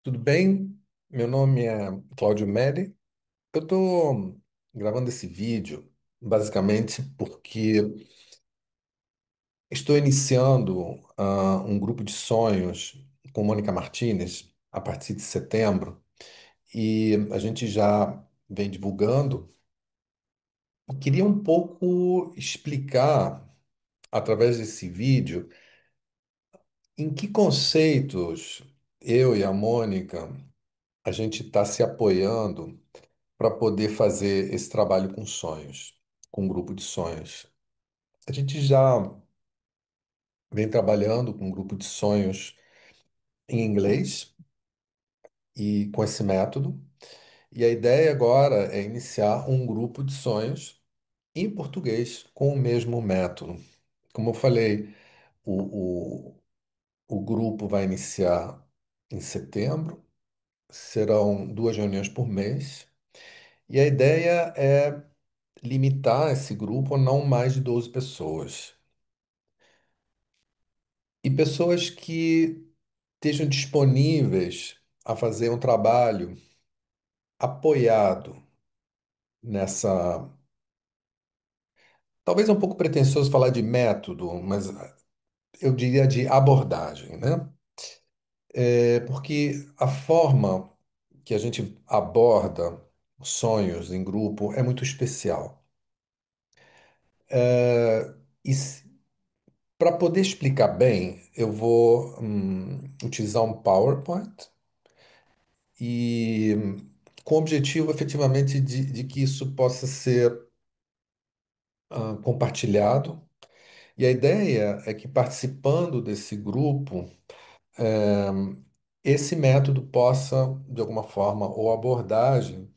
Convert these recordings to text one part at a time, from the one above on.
Tudo bem? Meu nome é Cláudio Meli. Eu estou gravando esse vídeo basicamente porque estou iniciando um grupo de sonhos com Mônica Martinez a partir de setembro e a gente já vem divulgando. Eu queria um pouco explicar através desse vídeo em que conceitos eu e a Mônica a gente está se apoiando para poder fazer esse trabalho com sonhos, com um grupo de sonhos. A gente já vem trabalhando com um grupo de sonhos em inglês e com esse método, e a ideia agora é iniciar um grupo de sonhos em português com o mesmo método. Como eu falei, o, o, o grupo vai iniciar em setembro, serão duas reuniões por mês, e a ideia é limitar esse grupo a não mais de 12 pessoas. E pessoas que estejam disponíveis a fazer um trabalho apoiado nessa. Talvez é um pouco pretensioso falar de método, mas eu diria de abordagem, né? É porque a forma que a gente aborda sonhos em grupo é muito especial. E para poder explicar bem, eu vou utilizar um PowerPoint e com o objetivo efetivamente de que isso possa ser compartilhado. E a ideia é que participando desse grupo, eh, esse método possa, de alguma forma, ou abordagem,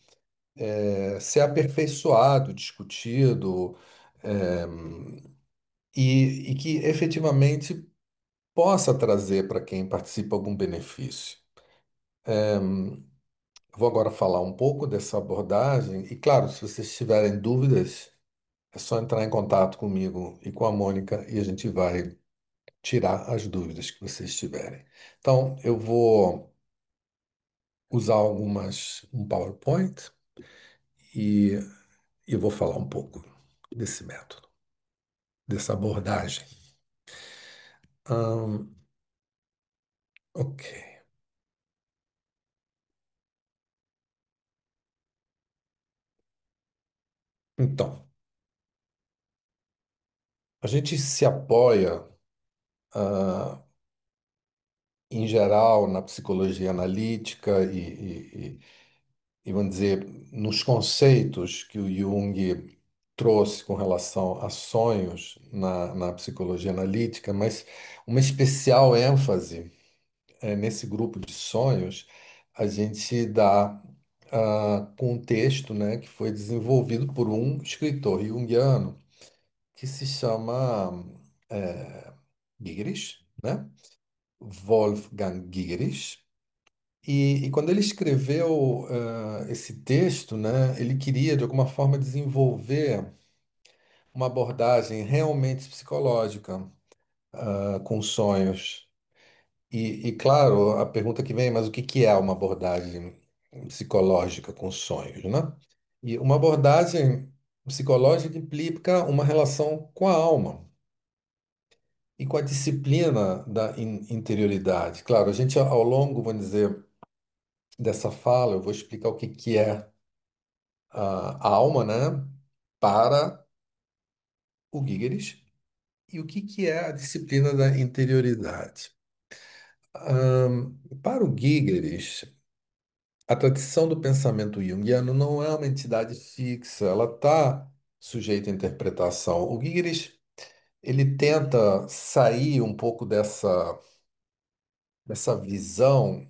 ser aperfeiçoado, discutido, eh, e que efetivamente possa trazer para quem participa algum benefício. Vou agora falar um pouco dessa abordagem, e claro, se vocês tiverem dúvidas, é só entrar em contato comigo e com a Mônica e a gente vai tirar as dúvidas que vocês tiverem. Então, eu vou usar um PowerPoint e eu vou falar um pouco desse método, dessa abordagem. Ahn, ok. Então, a gente se apoia, ah, em geral, na psicologia analítica e vamos dizer, nos conceitos que o Jung trouxe com relação a sonhos na psicologia analítica, mas uma especial ênfase nesse grupo de sonhos, a gente dá com um texto, né, que foi desenvolvido por um escritor junguiano que se chama Gigris, né? Wolfgang Gigris. E quando ele escreveu esse texto, né, ele queria, de alguma forma, desenvolver uma abordagem realmente psicológica com sonhos. Claro, a pergunta que vem, mas o que que é uma abordagem psicológica com sonhos, né? E uma abordagem psicológica implica uma relação com a alma e com a disciplina da interioridade. Claro, a gente, ao longo, vamos dizer, dessa fala, eu vou explicar o que que é a alma, né, para o Gigeris e o que que é a disciplina da interioridade. Para o Gigeris, a tradição do pensamento junguiano não é uma entidade fixa, ela está sujeita à interpretação. O Gigeris, ele tenta sair um pouco dessa visão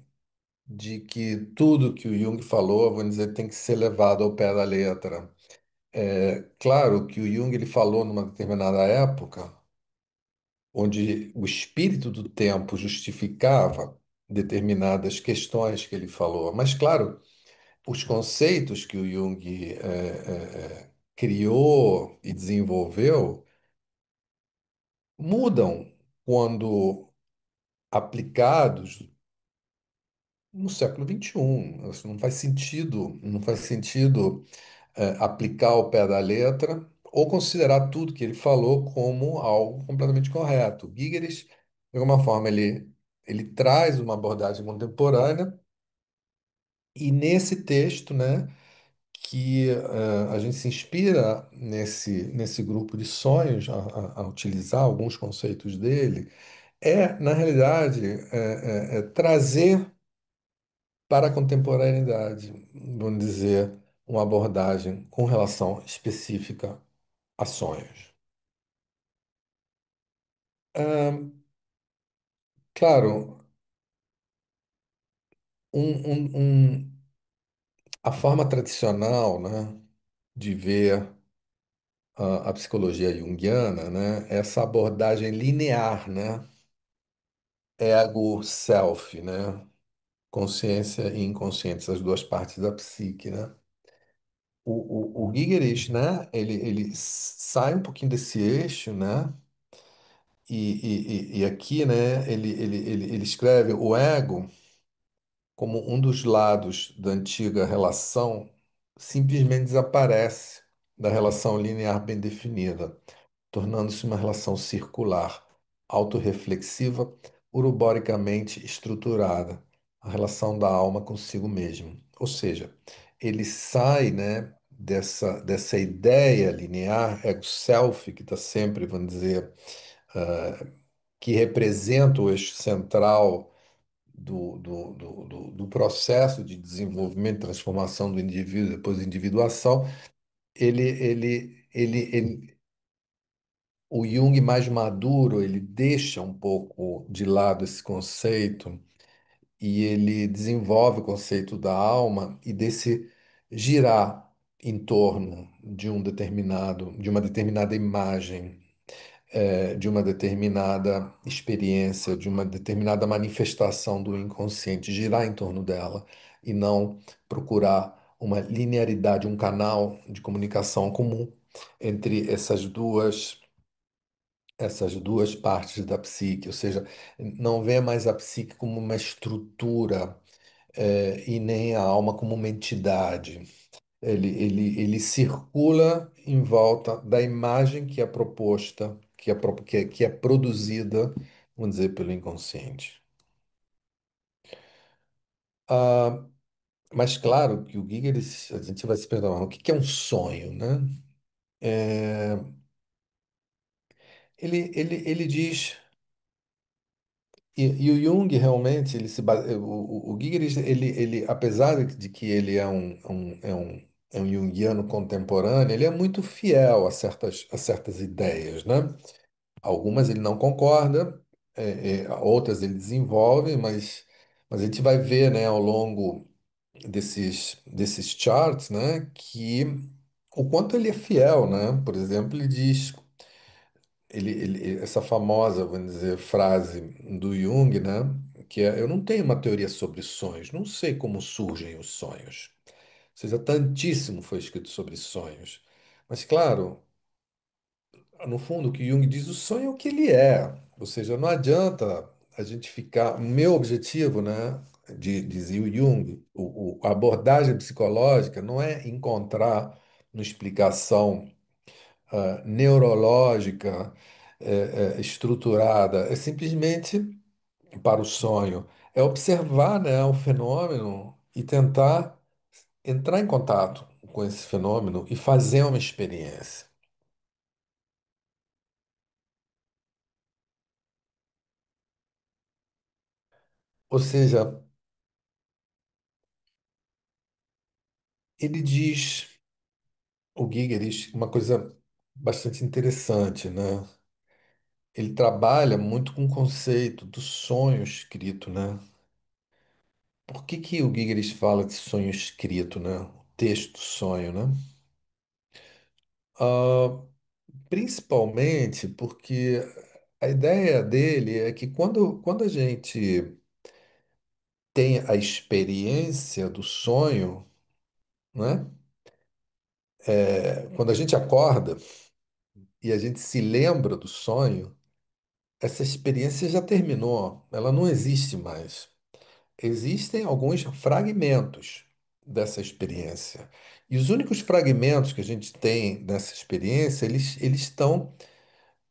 de que tudo que o Jung falou, vamos dizer, tem que ser levado ao pé da letra. É claro que o Jung ele falou numa determinada época, onde o espírito do tempo justificava determinadas questões que ele falou, mas claro, os conceitos que o Jung criou e desenvolveu mudam quando aplicados no século XXI. Isso não faz sentido, não faz sentido aplicar ao pé da letra ou considerar tudo que ele falou como algo completamente correto. Gigeres, de alguma forma, ele traz uma abordagem contemporânea e nesse texto, né, que a gente se inspira nesse grupo de sonhos a utilizar alguns conceitos dele, na realidade, trazer para a contemporaneidade, vamos dizer, uma abordagem com relação específica a sonhos. Claro, um- um- a forma tradicional, né, de ver a psicologia junguiana, né, é essa abordagem linear, né, ego, self, né, consciência e inconsciente, essas duas partes da psique, né. O Gigerich, né, ele sai um pouquinho desse eixo, né, e aqui, né, ele escreve o ego como um dos lados da antiga relação simplesmente desaparece da relação linear bem definida, tornando-se uma relação circular, autorreflexiva, uruboricamente estruturada, a relação da alma consigo mesmo. Ou seja, ele sai, né, dessa ideia linear, ego-self, que está sempre, vamos dizer, que representa o eixo central do processo de desenvolvimento e transformação do indivíduo, depois da individuação, o Jung mais maduro, ele deixa um pouco de lado esse conceito e ele desenvolve o conceito da alma e desse girar em torno de uma determinada imagem, de uma determinada experiência, de uma determinada manifestação do inconsciente, girar em torno dela e não procurar uma linearidade, um canal de comunicação comum entre essas duas partes da psique, ou seja, não vê mais a psique como uma estrutura, e nem a alma como uma entidade. Ele circula em volta da imagem que é proposta, que é produzida, vamos dizer, pelo inconsciente. Ah, mas claro que o Giger, a gente vai se perguntar, o que que é um sonho, né? É, ele diz, e o Jung realmente, o Giger, apesar de que ele é um junguiano contemporâneo, ele é muito fiel a certas ideias, né? Algumas ele não concorda, outras ele desenvolve, mas a gente vai ver, né, ao longo desses charts, né, que o quanto ele é fiel, né? Por exemplo, ele diz, essa famosa, vamos dizer, frase do Jung, né, que é: eu não tenho uma teoria sobre sonhos, não sei como surgem os sonhos. Ou seja, tantíssimo foi escrito sobre sonhos. Mas, claro, no fundo, o que Jung diz, o sonho é o que ele é. Ou seja, não adianta a gente ficar. O meu objetivo, né, dizia o Jung, a abordagem psicológica não é encontrar uma explicação neurológica, estruturada, é simplesmente para o sonho. É observar, né, o fenômeno e tentar entrar em contato com esse fenômeno e fazer uma experiência. Ou seja, ele diz. O Giger diz uma coisa bastante interessante, né? Ele trabalha muito com o conceito do sonho escrito, né? Por que que o Gigeris fala de sonho escrito, né? O texto sonho, né? Ah, principalmente porque a ideia dele é que quando a gente tem a experiência do sonho, né? Quando a gente acorda e a gente se lembra do sonho, essa experiência já terminou, ela não existe mais. existem alguns fragmentos dessa experiência. E os únicos fragmentos que a gente tem dessa experiência, eles estão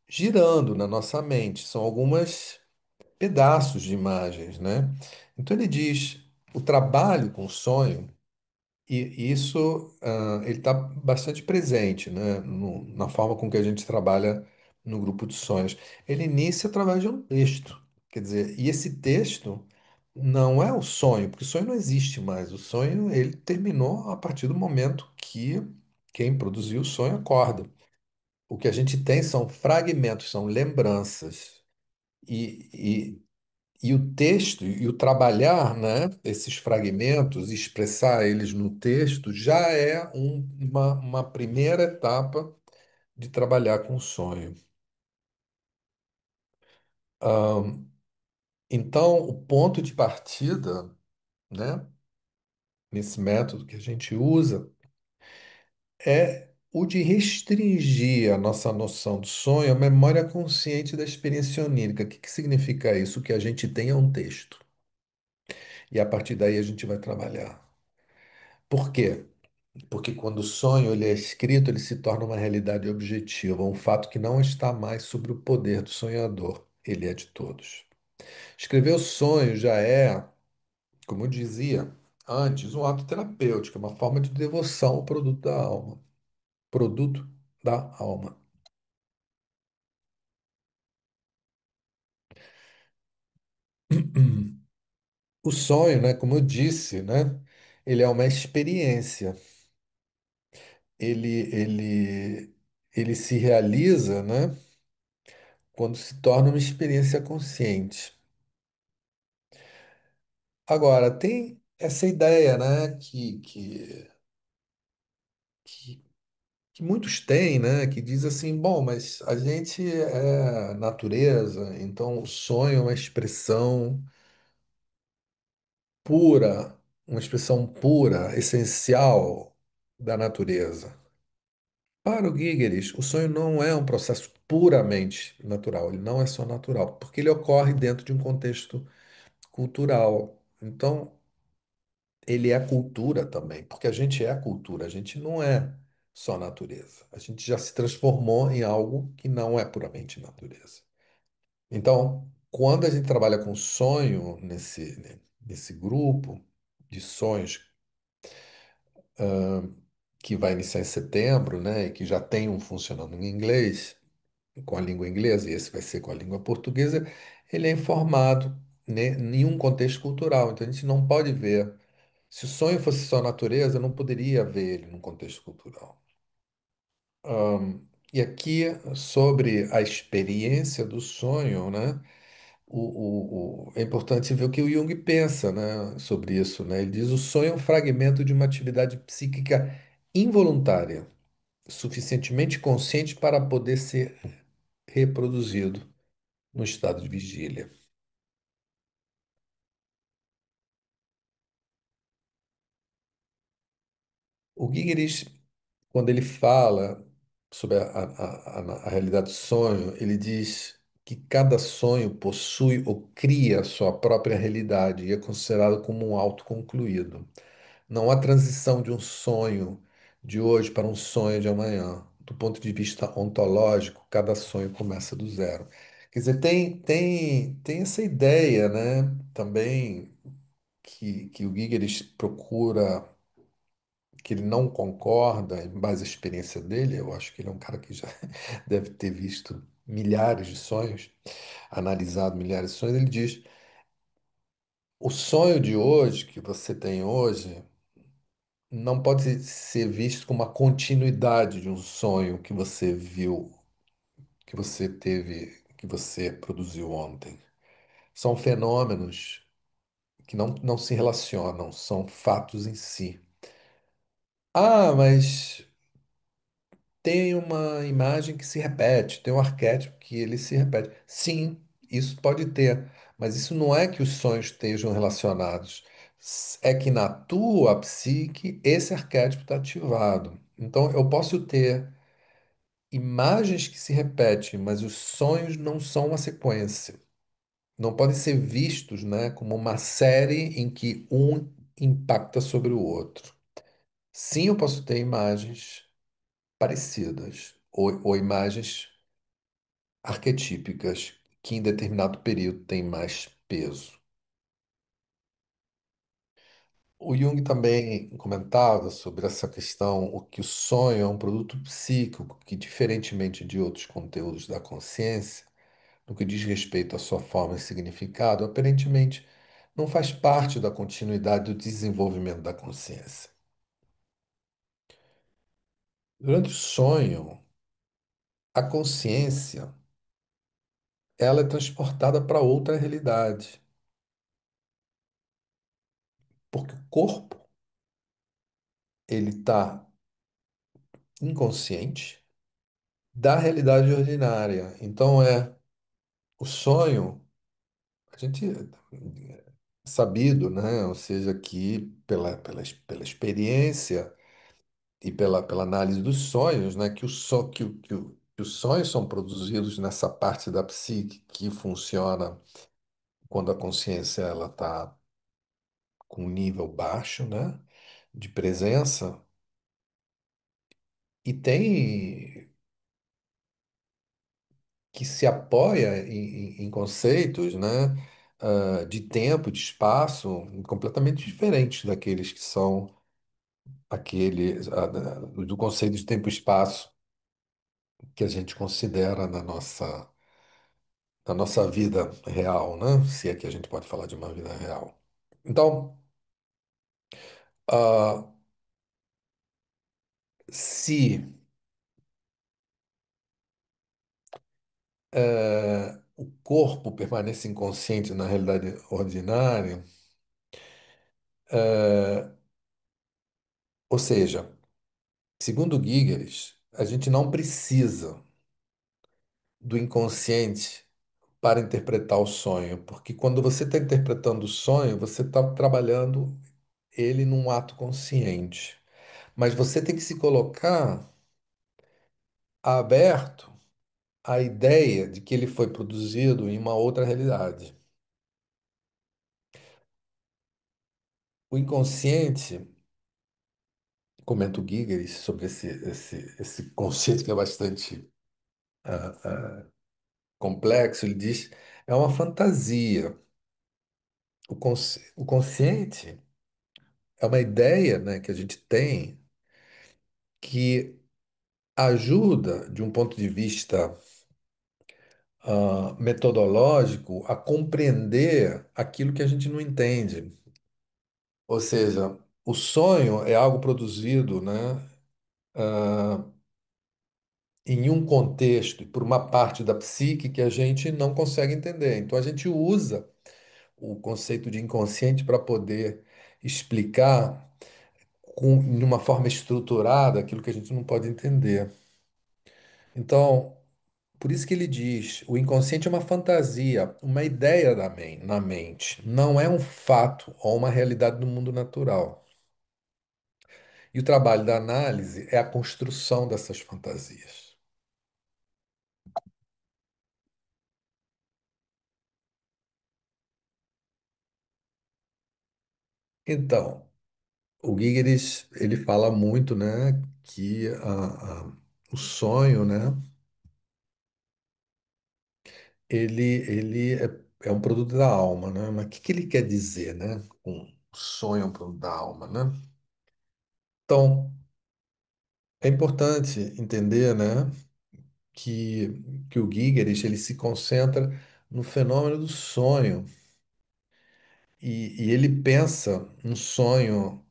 girando na nossa mente. São alguns pedaços de imagens, né? Então ele diz, o trabalho com o sonho, e isso ele está bastante presente, né? Na forma com que a gente trabalha no grupo de sonhos. Ele inicia através de um texto. Quer dizer, e esse texto não é o sonho, porque o sonho não existe mais. O sonho, ele terminou a partir do momento que quem produziu o sonho acorda. O que a gente tem são fragmentos, são lembranças. E, e o texto e o trabalhar, né, esses fragmentos, expressar eles no texto, já é uma primeira etapa de trabalhar com o sonho. Então, o ponto de partida, né, nesse método que a gente usa, é o de restringir a nossa noção do sonho à memória consciente da experiência onírica. O que que significa isso? O que a gente tem é um texto. E a partir daí a gente vai trabalhar. Por quê? Porque quando o sonho ele é escrito, ele se torna uma realidade objetiva, um fato que não está mais sobre o poder do sonhador, ele é de todos. Escrever o sonho já é, como eu dizia antes, um ato terapêutico, uma forma de devoção ao produto da alma. Produto da alma. O sonho, né, como eu disse, né, ele é uma experiência. Ele se realiza, né, quando se torna uma experiência consciente. Agora, tem essa ideia, né, que, que muitos têm, né, que diz assim, bom, mas a gente é natureza, então o sonho é uma expressão pura, essencial da natureza. Para o Gigeris, o sonho não é um processo puramente natural, ele não é só natural, porque ele ocorre dentro de um contexto cultural. Então, ele é cultura também, porque a gente é cultura, a gente não é só natureza. A gente já se transformou em algo que não é puramente natureza. Então, quando a gente trabalha com sonho nesse grupo de sonhos que vai iniciar em setembro, né, e que já tem um funcionando em inglês, com a língua inglesa, e esse vai ser com a língua portuguesa, ele é informado, né, em um contexto cultural. Então, a gente não pode ver. Se o sonho fosse só natureza, eu não poderia ver ele num contexto cultural. E aqui, sobre a experiência do sonho, né? É importante ver o que o Jung pensa, né, sobre isso, né? Ele diz: o sonho é um fragmento de uma atividade psíquica involuntária, suficientemente consciente para poder ser reproduzido no estado de vigília. O Gigeris, quando ele fala sobre a realidade do sonho, ele diz que cada sonho possui ou cria sua própria realidade e é considerado como um autoconcluído. Não há transição de um sonho de hoje para um sonho de amanhã. Do ponto de vista ontológico, cada sonho começa do zero. Quer dizer, tem essa ideia, né, também que o Gigeris procura, que ele não concorda, em base à experiência dele, eu acho que ele é um cara que já deve ter visto milhares de sonhos, analisado milhares de sonhos, ele diz: o sonho de hoje, que você tem hoje, não pode ser visto como uma continuidade de um sonho que você viu, que você teve, que você produziu ontem. São fenômenos que não se relacionam, são fatos em si. Ah, mas tem uma imagem que se repete, tem um arquétipo que ele se repete. Sim, isso pode ter, mas isso não é que os sonhos estejam relacionados. É que na tua psique esse arquétipo está ativado. Então eu posso ter imagens que se repetem, mas os sonhos não são uma sequência. não podem ser vistos, né, como uma série em que um impacta sobre o outro. Sim, eu posso ter imagens parecidas ou imagens arquetípicas que em determinado período têm mais peso. O Jung também comentava sobre essa questão, o que o sonho é um produto psíquico que, diferentemente de outros conteúdos da consciência, no que diz respeito à sua forma e significado, aparentemente não faz parte da continuidade do desenvolvimento da consciência. Durante o sonho, a consciência ela é transportada para outra realidade, porque o corpo ele está inconsciente da realidade ordinária. Então o sonho, a gente é sabido, né? Ou seja, que pela experiência e pela análise dos sonhos, né? Que os sonhos são produzidos nessa parte da psique que funciona quando a consciência ela está com um nível baixo, né? De presença e tem que se apoia em conceitos, né, de tempo, de espaço, completamente diferentes daqueles que são do conceito de tempo e espaço que a gente considera na nossa vida real, né? Se é que a gente pode falar de uma vida real. Então, ah, se o corpo permanece inconsciente na realidade ordinária, eh, ou seja, segundo Gigeres, a gente não precisa do inconsciente para interpretar o sonho, porque quando você está interpretando o sonho, você está trabalhando ele num ato consciente. Mas você tem que se colocar aberto à ideia de que ele foi produzido em uma outra realidade. O inconsciente, comenta o Gigeris sobre esse conceito que é bastante ah, ah, complexo, ele diz, é uma fantasia. O consciente é uma ideia, né, que a gente tem que ajuda, de um ponto de vista metodológico, a compreender aquilo que a gente não entende. Ou seja, o sonho é algo produzido, né, em um contexto e por uma parte da psique que a gente não consegue entender. Então a gente usa o conceito de inconsciente para poder explicar de uma forma estruturada aquilo que a gente não pode entender. Então, por isso que ele diz, o inconsciente é uma fantasia, uma ideia na mente, não é um fato ou uma realidade do mundo natural. E o trabalho da análise é a construção dessas fantasias. Então, o Gigeris, ele fala muito, né, que o sonho, né, ele é um produto da alma, né? Mas o que que ele quer dizer, né, com sonho é um produto da alma, né? Então, é importante entender, né, que o Gigeris ele se concentra no fenômeno do sonho e ele pensa um sonho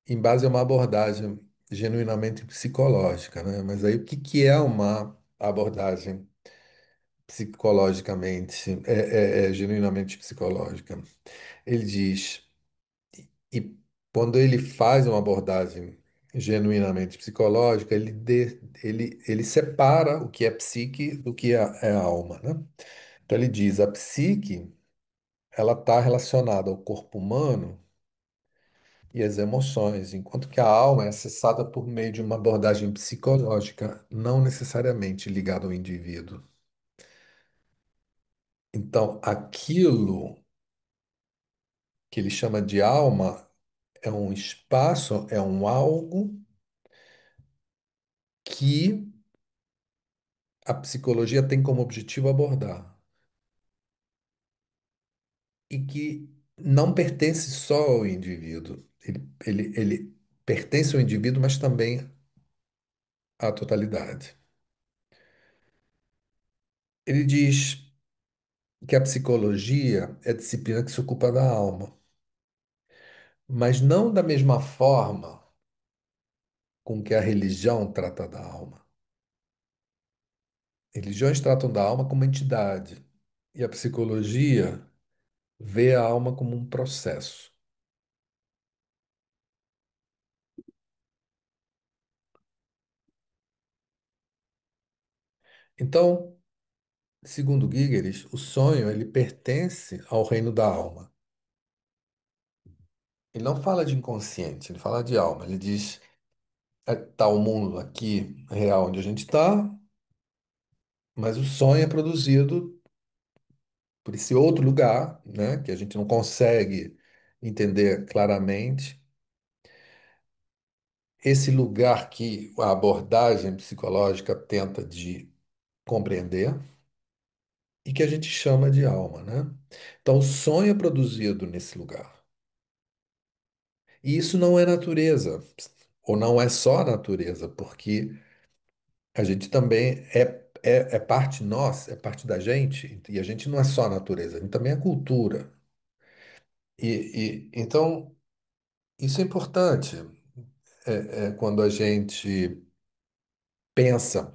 em base a uma abordagem genuinamente psicológica, né? Mas aí o que que é uma abordagem psicologicamente, é genuinamente psicológica? Ele diz, e quando ele faz uma abordagem genuinamente psicológica, ele separa o que é psique do que é alma, né? Então ele diz, a psique, ela está relacionada ao corpo humano e às emoções, enquanto que a alma é acessada por meio de uma abordagem psicológica, não necessariamente ligada ao indivíduo. Então, aquilo que ele chama de alma é um espaço, é um algo que a psicologia tem como objetivo abordar e que não pertence só ao indivíduo. Ele pertence ao indivíduo, mas também à totalidade. Ele diz que a psicologia é a disciplina que se ocupa da alma, mas não da mesma forma com que a religião trata da alma. Religiões tratam da alma como entidade, e a psicologia vê a alma como um processo. Então, segundo Gygeris, o sonho ele pertence ao reino da alma. Ele não fala de inconsciente, ele fala de alma. Ele diz, está o mundo aqui real onde a gente está, mas o sonho é produzido por esse outro lugar, né, que a gente não consegue entender claramente. Esse lugar que a abordagem psicológica tenta de compreender e que a gente chama de alma, né? Então, o sonho é produzido nesse lugar. E isso não é natureza, ou não é só natureza, porque a gente também é parte nossa, é parte da gente, e a gente não é só natureza, a gente também é cultura. Então, isso é importante quando a gente pensa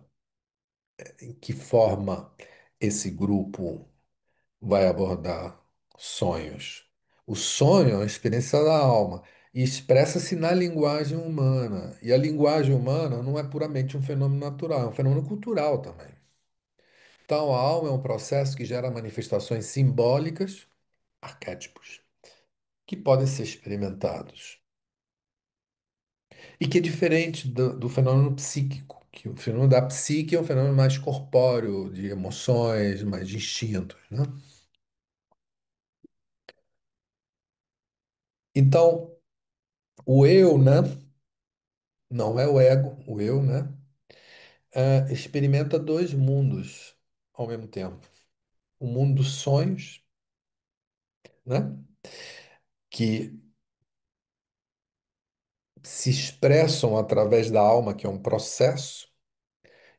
em que forma esse grupo vai abordar sonhos. O sonho é uma experiência da alma e expressa-se na linguagem humana. E a linguagem humana não é puramente um fenômeno natural, é um fenômeno cultural também. Então, a alma é um processo que gera manifestações simbólicas, arquétipos, que podem ser experimentados. E que é diferente do fenômeno psíquico, que o fenômeno da psique é um fenômeno mais corpóreo, de emoções, mais de instintos, né? Então, o eu, né? Não é o ego, o eu, né? Experimenta dois mundos ao mesmo tempo. O mundo dos sonhos, né? Que se expressam através da alma, que é um processo,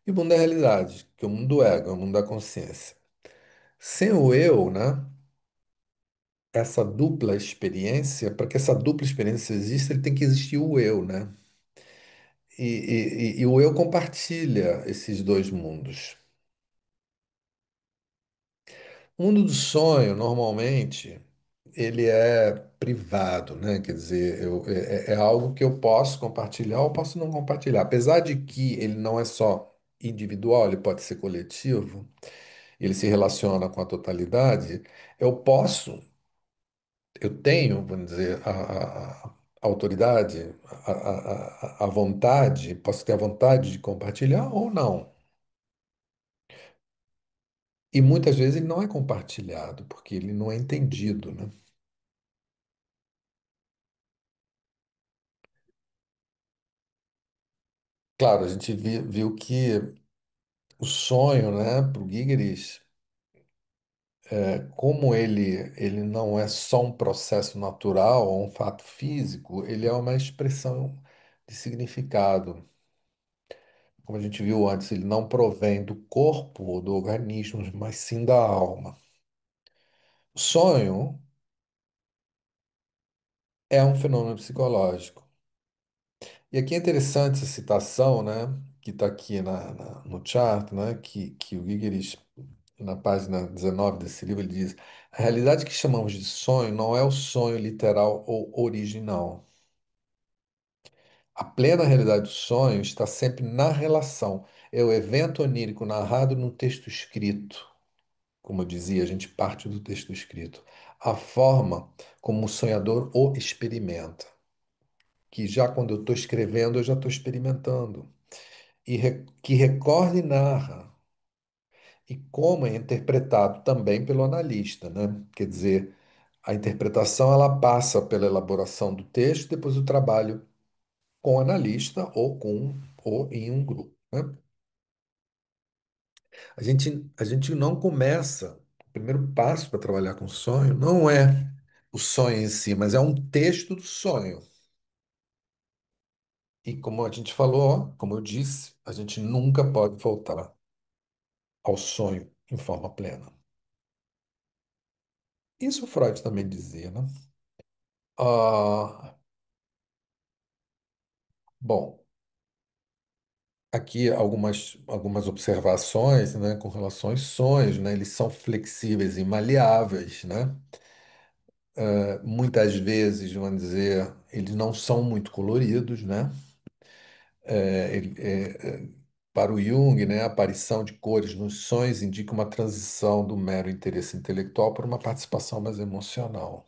e o mundo da realidade, que é o mundo do ego, é o mundo da consciência. Sem o eu, né? Essa dupla experiência, para que essa dupla experiência exista, ele tem que existir o eu, né? E o eu compartilha esses dois mundos. O mundo do sonho, normalmente, ele é privado, né? Quer dizer, é algo que eu posso compartilhar ou posso não compartilhar. Apesar de que ele não é só individual, ele pode ser coletivo, ele se relaciona com a totalidade, eu posso, eu tenho, vamos dizer, a autoridade, a vontade, posso ter a vontade de compartilhar ou não. E muitas vezes ele não é compartilhado, porque ele não é entendido, né? Claro, a gente viu que o sonho, né, para o Gigris, como ele não é só um processo natural ou um fato físico, ele é uma expressão de significado. Como a gente viu antes, ele não provém do corpo ou do organismo, mas sim da alma. O sonho é um fenômeno psicológico. E aqui é interessante essa citação, né, que está aqui no chart, né, que o Gigris na página 19 desse livro, ele diz: a realidade que chamamos de sonho não é o sonho literal ou original. A plena realidade do sonho está sempre na relação. É o evento onírico narrado no texto escrito. Como eu dizia, a gente parte do texto escrito. A forma como o sonhador o experimenta. Que já quando eu estou escrevendo, eu já estou experimentando. Que recorda e narra. e como é interpretado também pelo analista, né? Quer dizer, a interpretação ela passa pela elaboração do texto, depois o trabalho com o analista ou em um grupo, né? A gente não começa. O primeiro passo para trabalhar com sonho não é o sonho em si, mas é um texto do sonho. E como a gente falou, como eu disse, a gente nunca pode voltar ao sonho em forma plena. Isso Freud também dizia, né? Ah, bom, aqui algumas observações, né, com relação aos sonhos, né? Eles são flexíveis e maleáveis, né? Muitas vezes, vamos dizer, eles não são muito coloridos, né? Para o Jung, né, a aparição de cores nos sonhos indica uma transição do mero interesse intelectual para uma participação mais emocional.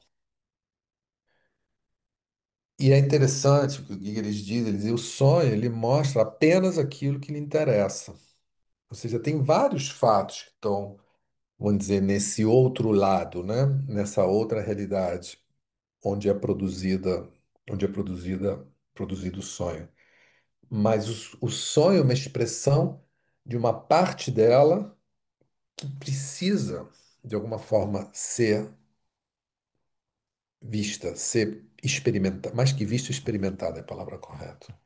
E é interessante o que o Giger diz, ele diz, o sonho ele mostra apenas aquilo que lhe interessa. Ou seja, tem vários fatos que estão, vamos dizer, nesse outro lado, né? Nessa outra realidade, onde é produzida, produzido o sonho. Mas o sonho é uma expressão de uma parte dela que precisa, de alguma forma, ser vista, ser experimentada, mais que vista, experimentada é a palavra correta.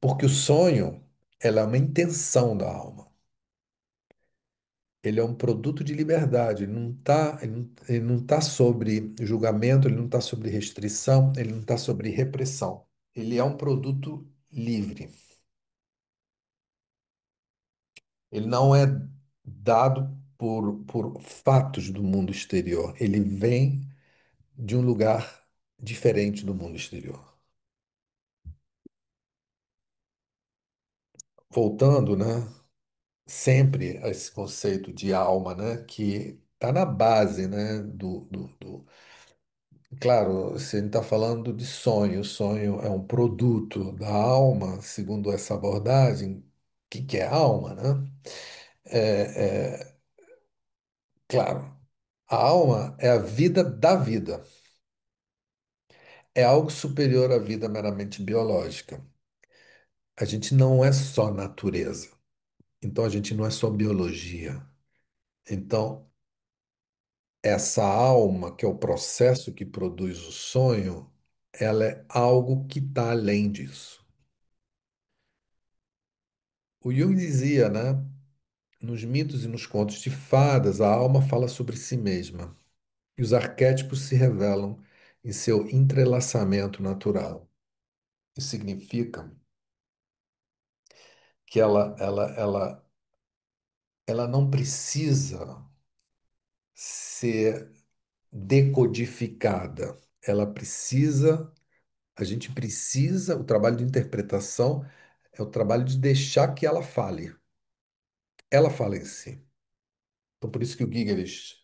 Porque o sonho, ela é uma intenção da alma. Ele é um produto de liberdade, ele não tá sobre julgamento, ele não está sobre restrição, ele não está sobre repressão. Ele é um produto livre. Ele não é dado por fatos do mundo exterior. Ele vem de um lugar diferente do mundo exterior. Voltando, né, sempre a esse conceito de alma, né, que está na base, né, Claro, se a gente está falando de sonho, o sonho é um produto da alma, segundo essa abordagem, o que é alma, né? É, claro, a alma é a vida da vida, é algo superior à vida meramente biológica. A gente não é só natureza, então a gente não é só biologia. Então, essa alma, que é o processo que produz o sonho, ela é algo que está além disso. O Jung dizia, né? Nos mitos e nos contos de fadas, a alma fala sobre si mesma e os arquétipos se revelam em seu entrelaçamento natural. Isso significa que ela não precisa ser decodificada. A gente precisa, o trabalho de interpretação é o trabalho de deixar que ela fale. Ela fala em si. Então, por isso que o Gigeris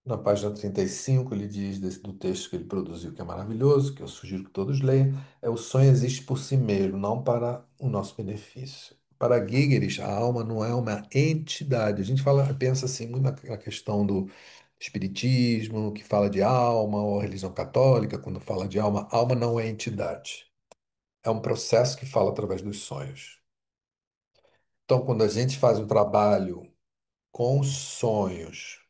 na página 35, ele diz do texto que ele produziu, que é maravilhoso, que eu sugiro que todos leiam, é o sonho existe por si mesmo, não para o nosso benefício. Para Gigeris, a alma não é uma entidade. A gente pensa assim muito na questão do espiritismo, que fala de alma, ou a religião católica, quando fala de alma, alma não é entidade. É um processo que fala através dos sonhos. Então, quando a gente faz um trabalho com sonhos,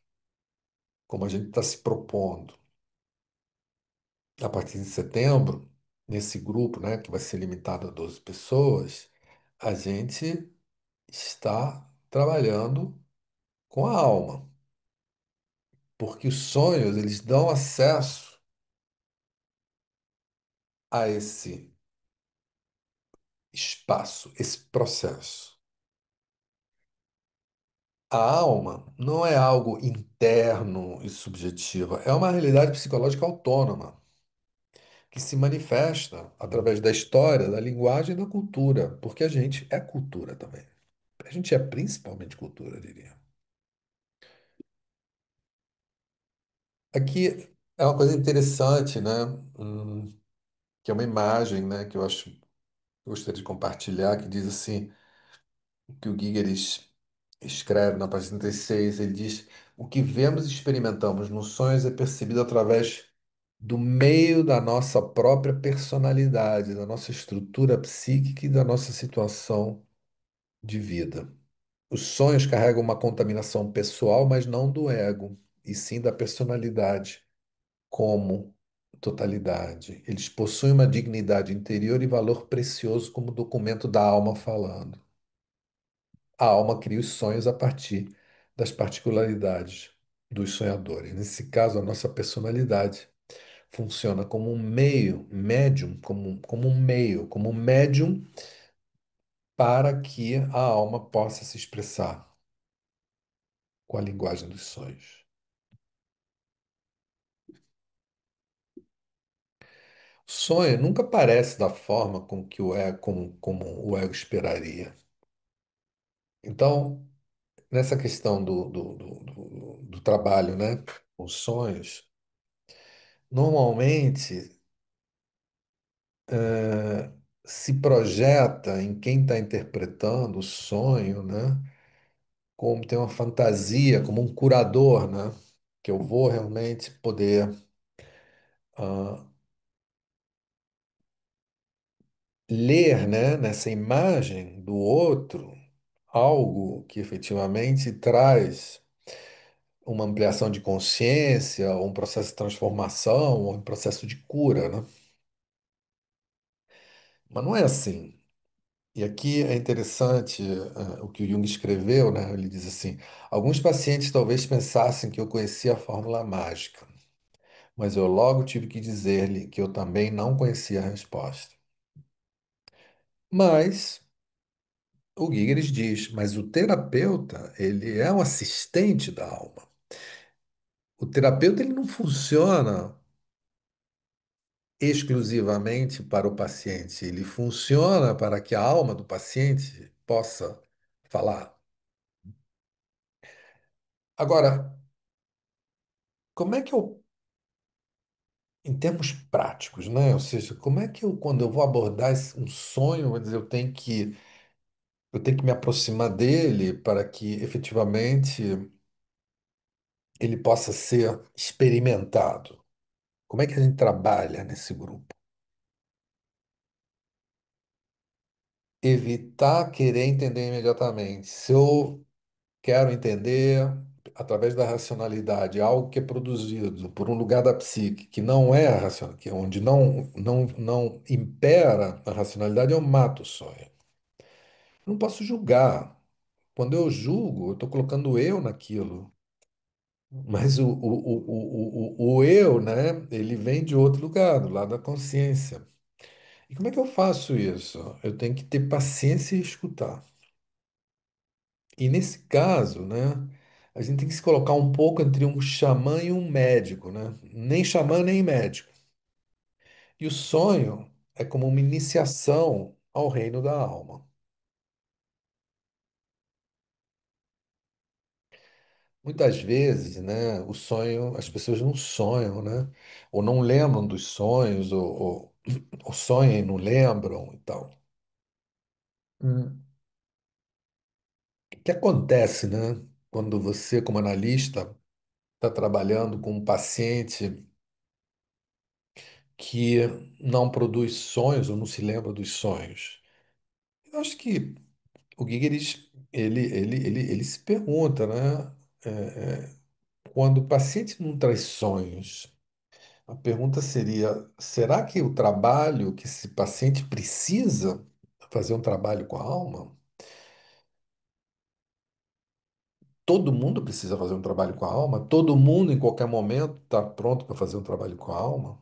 como a gente está se propondo, a partir de setembro, nesse grupo, né, que vai ser limitado a 12 pessoas, a gente está trabalhando com a alma, porque os sonhos, eles dão acesso a esse espaço, esse processo. A alma não é algo interno e subjetivo, é uma realidade psicológica autônoma, que se manifesta através da história, da linguagem e da cultura, porque a gente é cultura também. A gente é principalmente cultura, eu diria. Aqui é uma coisa interessante, né? Hum, que é uma imagem, né? Que eu gostaria de compartilhar, que diz assim, que o Gigeris escreve na página 36, ele diz: o que vemos e experimentamos nos sonhos é percebido através do meio da nossa própria personalidade, da nossa estrutura psíquica e da nossa situação de vida. Os sonhos carregam uma contaminação pessoal, mas não do ego, e sim da personalidade como totalidade. Eles possuem uma dignidade interior e valor precioso como documento da alma falando. A alma cria os sonhos a partir das particularidades dos sonhadores. Nesse caso, a nossa personalidade funciona como um meio, médium, como um meio, como um médium para que a alma possa se expressar com a linguagem dos sonhos. O sonho nunca aparece da forma com que o ego, como o ego esperaria. Então, nessa questão do trabalho, né, com sonhos, normalmente se projeta em quem está interpretando o sonho, né? Como tem uma fantasia, como um curador, né? Que eu vou realmente poder ah, ler, né? Nessa imagem do outro algo que efetivamente traz uma ampliação de consciência, ou um processo de transformação, ou um processo de cura, né? Mas não é assim. E aqui é interessante, o que o Jung escreveu, né? Ele diz assim: alguns pacientes talvez pensassem que eu conhecia a fórmula mágica, mas eu logo tive que dizer-lhe que eu também não conhecia a resposta. Mas o Gygax diz: mas o terapeuta, ele é um assistente da alma. O terapeuta ele não funciona exclusivamente para o paciente, ele funciona para que a alma do paciente possa falar. Agora, como é que eu em termos práticos, né? Ou seja, como é que eu, quando eu vou abordar um sonho, vou dizer, eu tenho que me aproximar dele para que efetivamente ele possa ser experimentado. Como é que a gente trabalha nesse grupo? Evitar querer entender imediatamente. Se eu quero entender através da racionalidade algo que é produzido por um lugar da psique que não é racional, que é onde não impera a racionalidade, eu mato o sonho. Não posso julgar. Quando eu julgo, eu estou colocando eu naquilo. Mas o eu, né? Ele vem de outro lugar, do lado da consciência. E como é que eu faço isso? Eu tenho que ter paciência e escutar. E nesse caso, né? A gente tem que se colocar um pouco entre um xamã e um médico, né? Nem xamã, nem médico. E o sonho é como uma iniciação ao reino da alma. Muitas vezes, né, o sonho, as pessoas não sonham, né? Ou não lembram dos sonhos, ou sonham e não lembram e tal. Hum. O que acontece, né, quando você, como analista, está trabalhando com um paciente que não produz sonhos ou não se lembra dos sonhos? Eu acho que o Gigeris, ele se pergunta, né, é, quando o paciente não traz sonhos, a pergunta seria: será que o trabalho que esse paciente precisa fazer um trabalho com a alma? Todo mundo precisa fazer um trabalho com a alma? Todo mundo, em qualquer momento, está pronto para fazer um trabalho com a alma?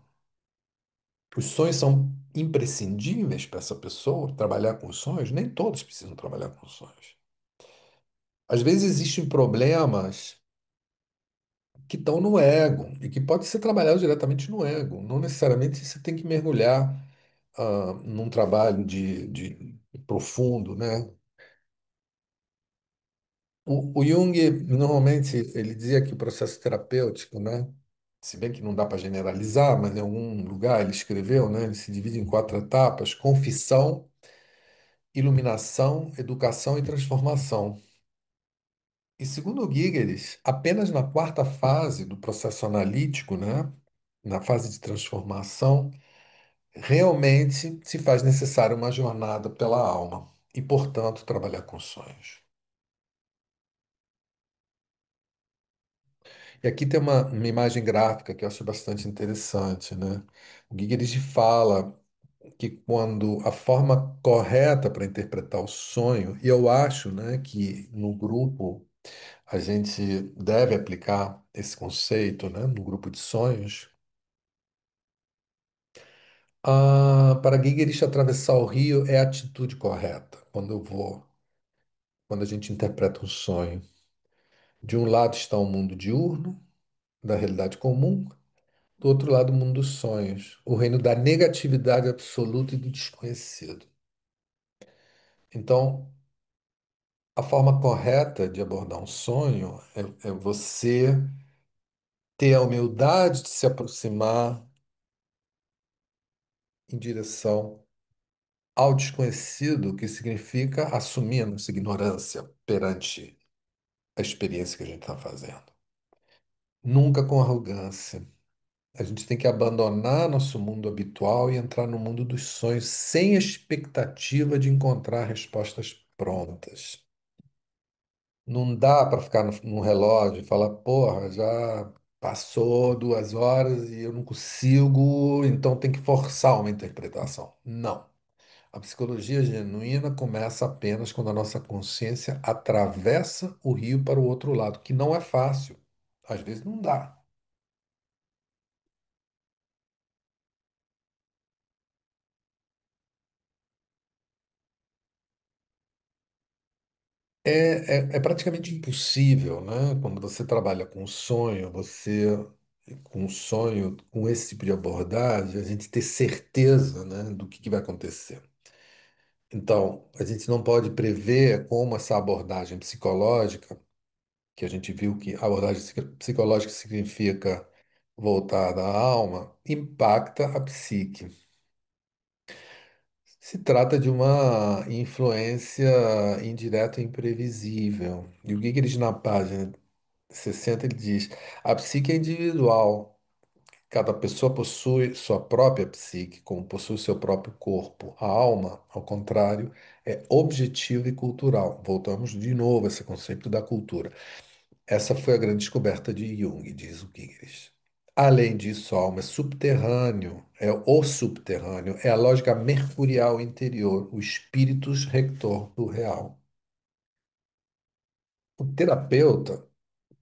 Os sonhos são imprescindíveis para essa pessoa trabalhar com os sonhos? Nem todos precisam trabalhar com os sonhos. Às vezes existem problemas que estão no ego e que pode ser trabalhado diretamente no ego. Não necessariamente você tem que mergulhar num trabalho de profundo, né? O Jung, normalmente, ele dizia que o processo terapêutico, né? Se bem que não dá para generalizar, mas em algum lugar ele escreveu, né? Ele se divide em quatro etapas: confissão, iluminação, educação e transformação. E segundo o Gigeres, apenas na quarta fase do processo analítico, né, na fase de transformação, realmente se faz necessária uma jornada pela alma e, portanto, trabalhar com sonhos. E aqui tem uma imagem gráfica que eu acho bastante interessante, né? O Gigeres fala que quando a forma correta para interpretar o sonho, e eu acho, né, que no grupo a gente deve aplicar esse conceito, né, no grupo de sonhos. Para Gigerich, atravessar o rio é a atitude correta. Quando a gente interpreta um sonho. De um lado está o mundo diurno, da realidade comum, do outro lado, o mundo dos sonhos, o reino da negatividade absoluta e do desconhecido. Então, a forma correta de abordar um sonho é você ter a humildade de se aproximar em direção ao desconhecido, que significa assumir a nossa ignorância perante a experiência que a gente está fazendo. Nunca com arrogância. A gente tem que abandonar nosso mundo habitual e entrar no mundo dos sonhos sem expectativa de encontrar respostas prontas. Não dá para ficar no relógio e falar, porra, já passou 2 horas e eu não consigo, então tem que forçar uma interpretação. Não. A psicologia genuína começa apenas quando a nossa consciência atravessa o rio para o outro lado, que não é fácil. Às vezes não dá. É praticamente impossível, né? Quando você trabalha com sonho, com sonho, com esse tipo de abordagem, a gente ter certeza, né, do que vai acontecer. Então, a gente não pode prever como essa abordagem psicológica, que a gente viu que a abordagem psicológica significa voltada à alma, impacta a psique. Se trata de uma influência indireta e imprevisível. E o que ele diz na página 60, ele diz: a psique é individual. Cada pessoa possui sua própria psique, como possui seu próprio corpo. A alma, ao contrário, é objetiva e cultural. Voltamos de novo a esse conceito da cultura. Essa foi a grande descoberta de Jung, diz o Gingres. Além disso, a alma é subterrâneo, é o subterrâneo, é a lógica mercurial interior, o espíritus rector do real. O terapeuta,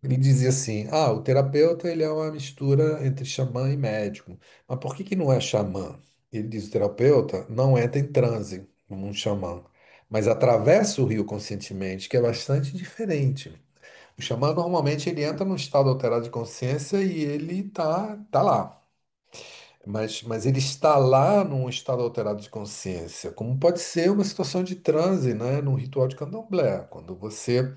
ele dizia assim, o terapeuta ele é uma mistura entre xamã e médico. Mas por que que não é xamã? Ele diz, o terapeuta não entra em transe como um xamã, mas atravessa o rio conscientemente, que é bastante diferente. O xamã normalmente ele entra num estado alterado de consciência e ele tá lá. Mas ele está lá num estado alterado de consciência, como pode ser uma situação de transe, né, num ritual de candomblé. Quando você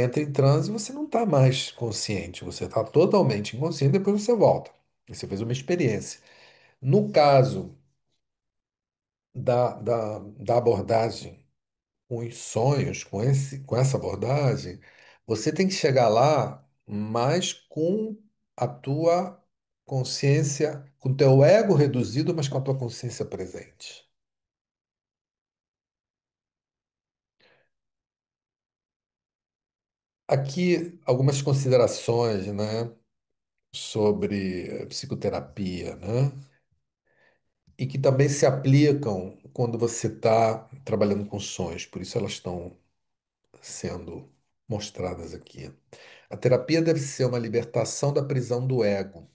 entra em transe, você não está mais consciente, você está totalmente inconsciente, depois você volta. Você fez uma experiência. No caso da abordagem com os sonhos, com essa abordagem, você tem que chegar lá, mas com a tua consciência, com o teu ego reduzido, mas com a tua consciência presente. Aqui, algumas considerações, né, sobre psicoterapia, né, e que também se aplicam quando você está trabalhando com sonhos, por isso elas estão sendo mostradas aqui. A terapia deve ser uma libertação da prisão do ego,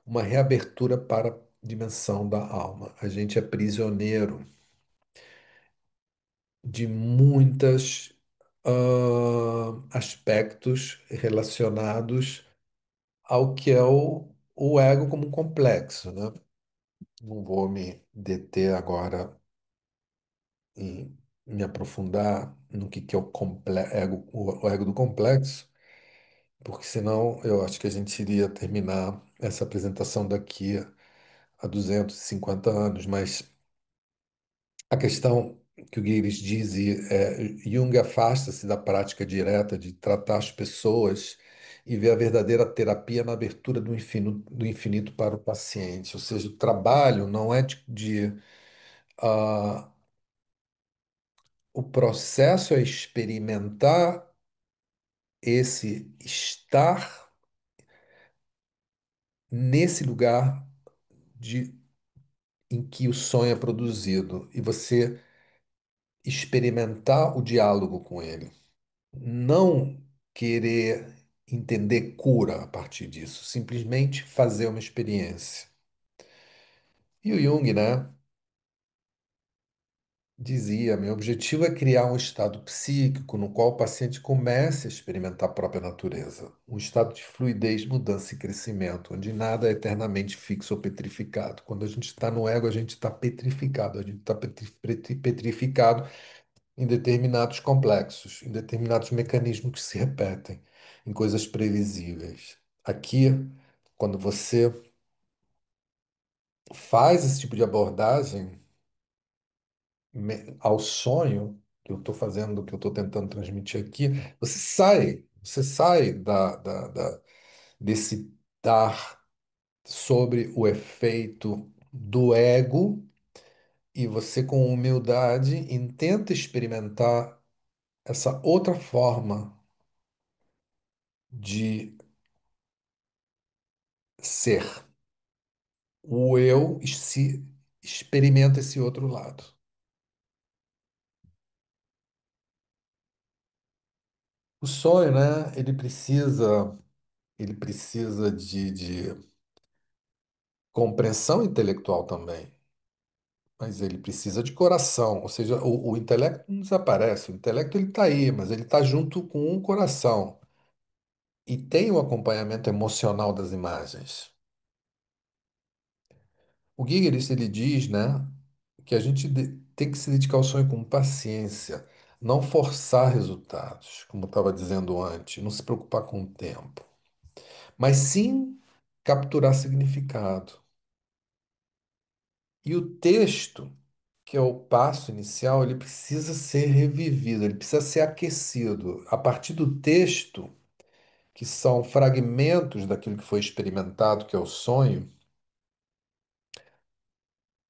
uma reabertura para a dimensão da alma. A gente é prisioneiro de muitos aspectos relacionados ao que é o ego como um complexo, né? Não vou me deter agora em me aprofundar no que é o ego do complexo, porque senão eu acho que a gente iria terminar essa apresentação daqui a 250 anos, mas a questão que o Gilles diz, Jung afasta-se da prática direta de tratar as pessoas e vê a verdadeira terapia na abertura do infinito para o paciente. Ou seja, o trabalho não é ah, o processo é experimentar esse estar nesse lugar de, em que o sonho é produzido e você experimentar o diálogo com ele. Não querer entender cura a partir disso, simplesmente fazer uma experiência. E o Jung, né, dizia: meu objetivo é criar um estado psíquico no qual o paciente comece a experimentar a própria natureza, um estado de fluidez, mudança e crescimento, onde nada é eternamente fixo ou petrificado. Quando a gente está no ego, a gente está petrificado, a gente está petrificado em determinados complexos, em determinados mecanismos que se repetem, em coisas previsíveis. Aqui, quando você faz esse tipo de abordagem ao sonho que eu estou fazendo, que eu estou tentando transmitir aqui, você sai desse dar sobre o efeito do ego e você, com humildade, intenta experimentar essa outra forma de ser. O eu se experimenta esse outro lado. O sonho, né? Ele precisa de compreensão intelectual também, mas ele precisa de coração. Ou seja, o intelecto não desaparece. O intelecto ele está aí, mas ele está junto com o coração e tem o acompanhamento emocional das imagens. O Gigeris ele diz, né, que a gente tem que se dedicar ao sonho com paciência, não forçar resultados, como eu estava dizendo antes, não se preocupar com o tempo, mas sim capturar significado. E o texto, que é o passo inicial, ele precisa ser revivido, ele precisa ser aquecido. A partir do texto, que são fragmentos daquilo que foi experimentado, que é o sonho,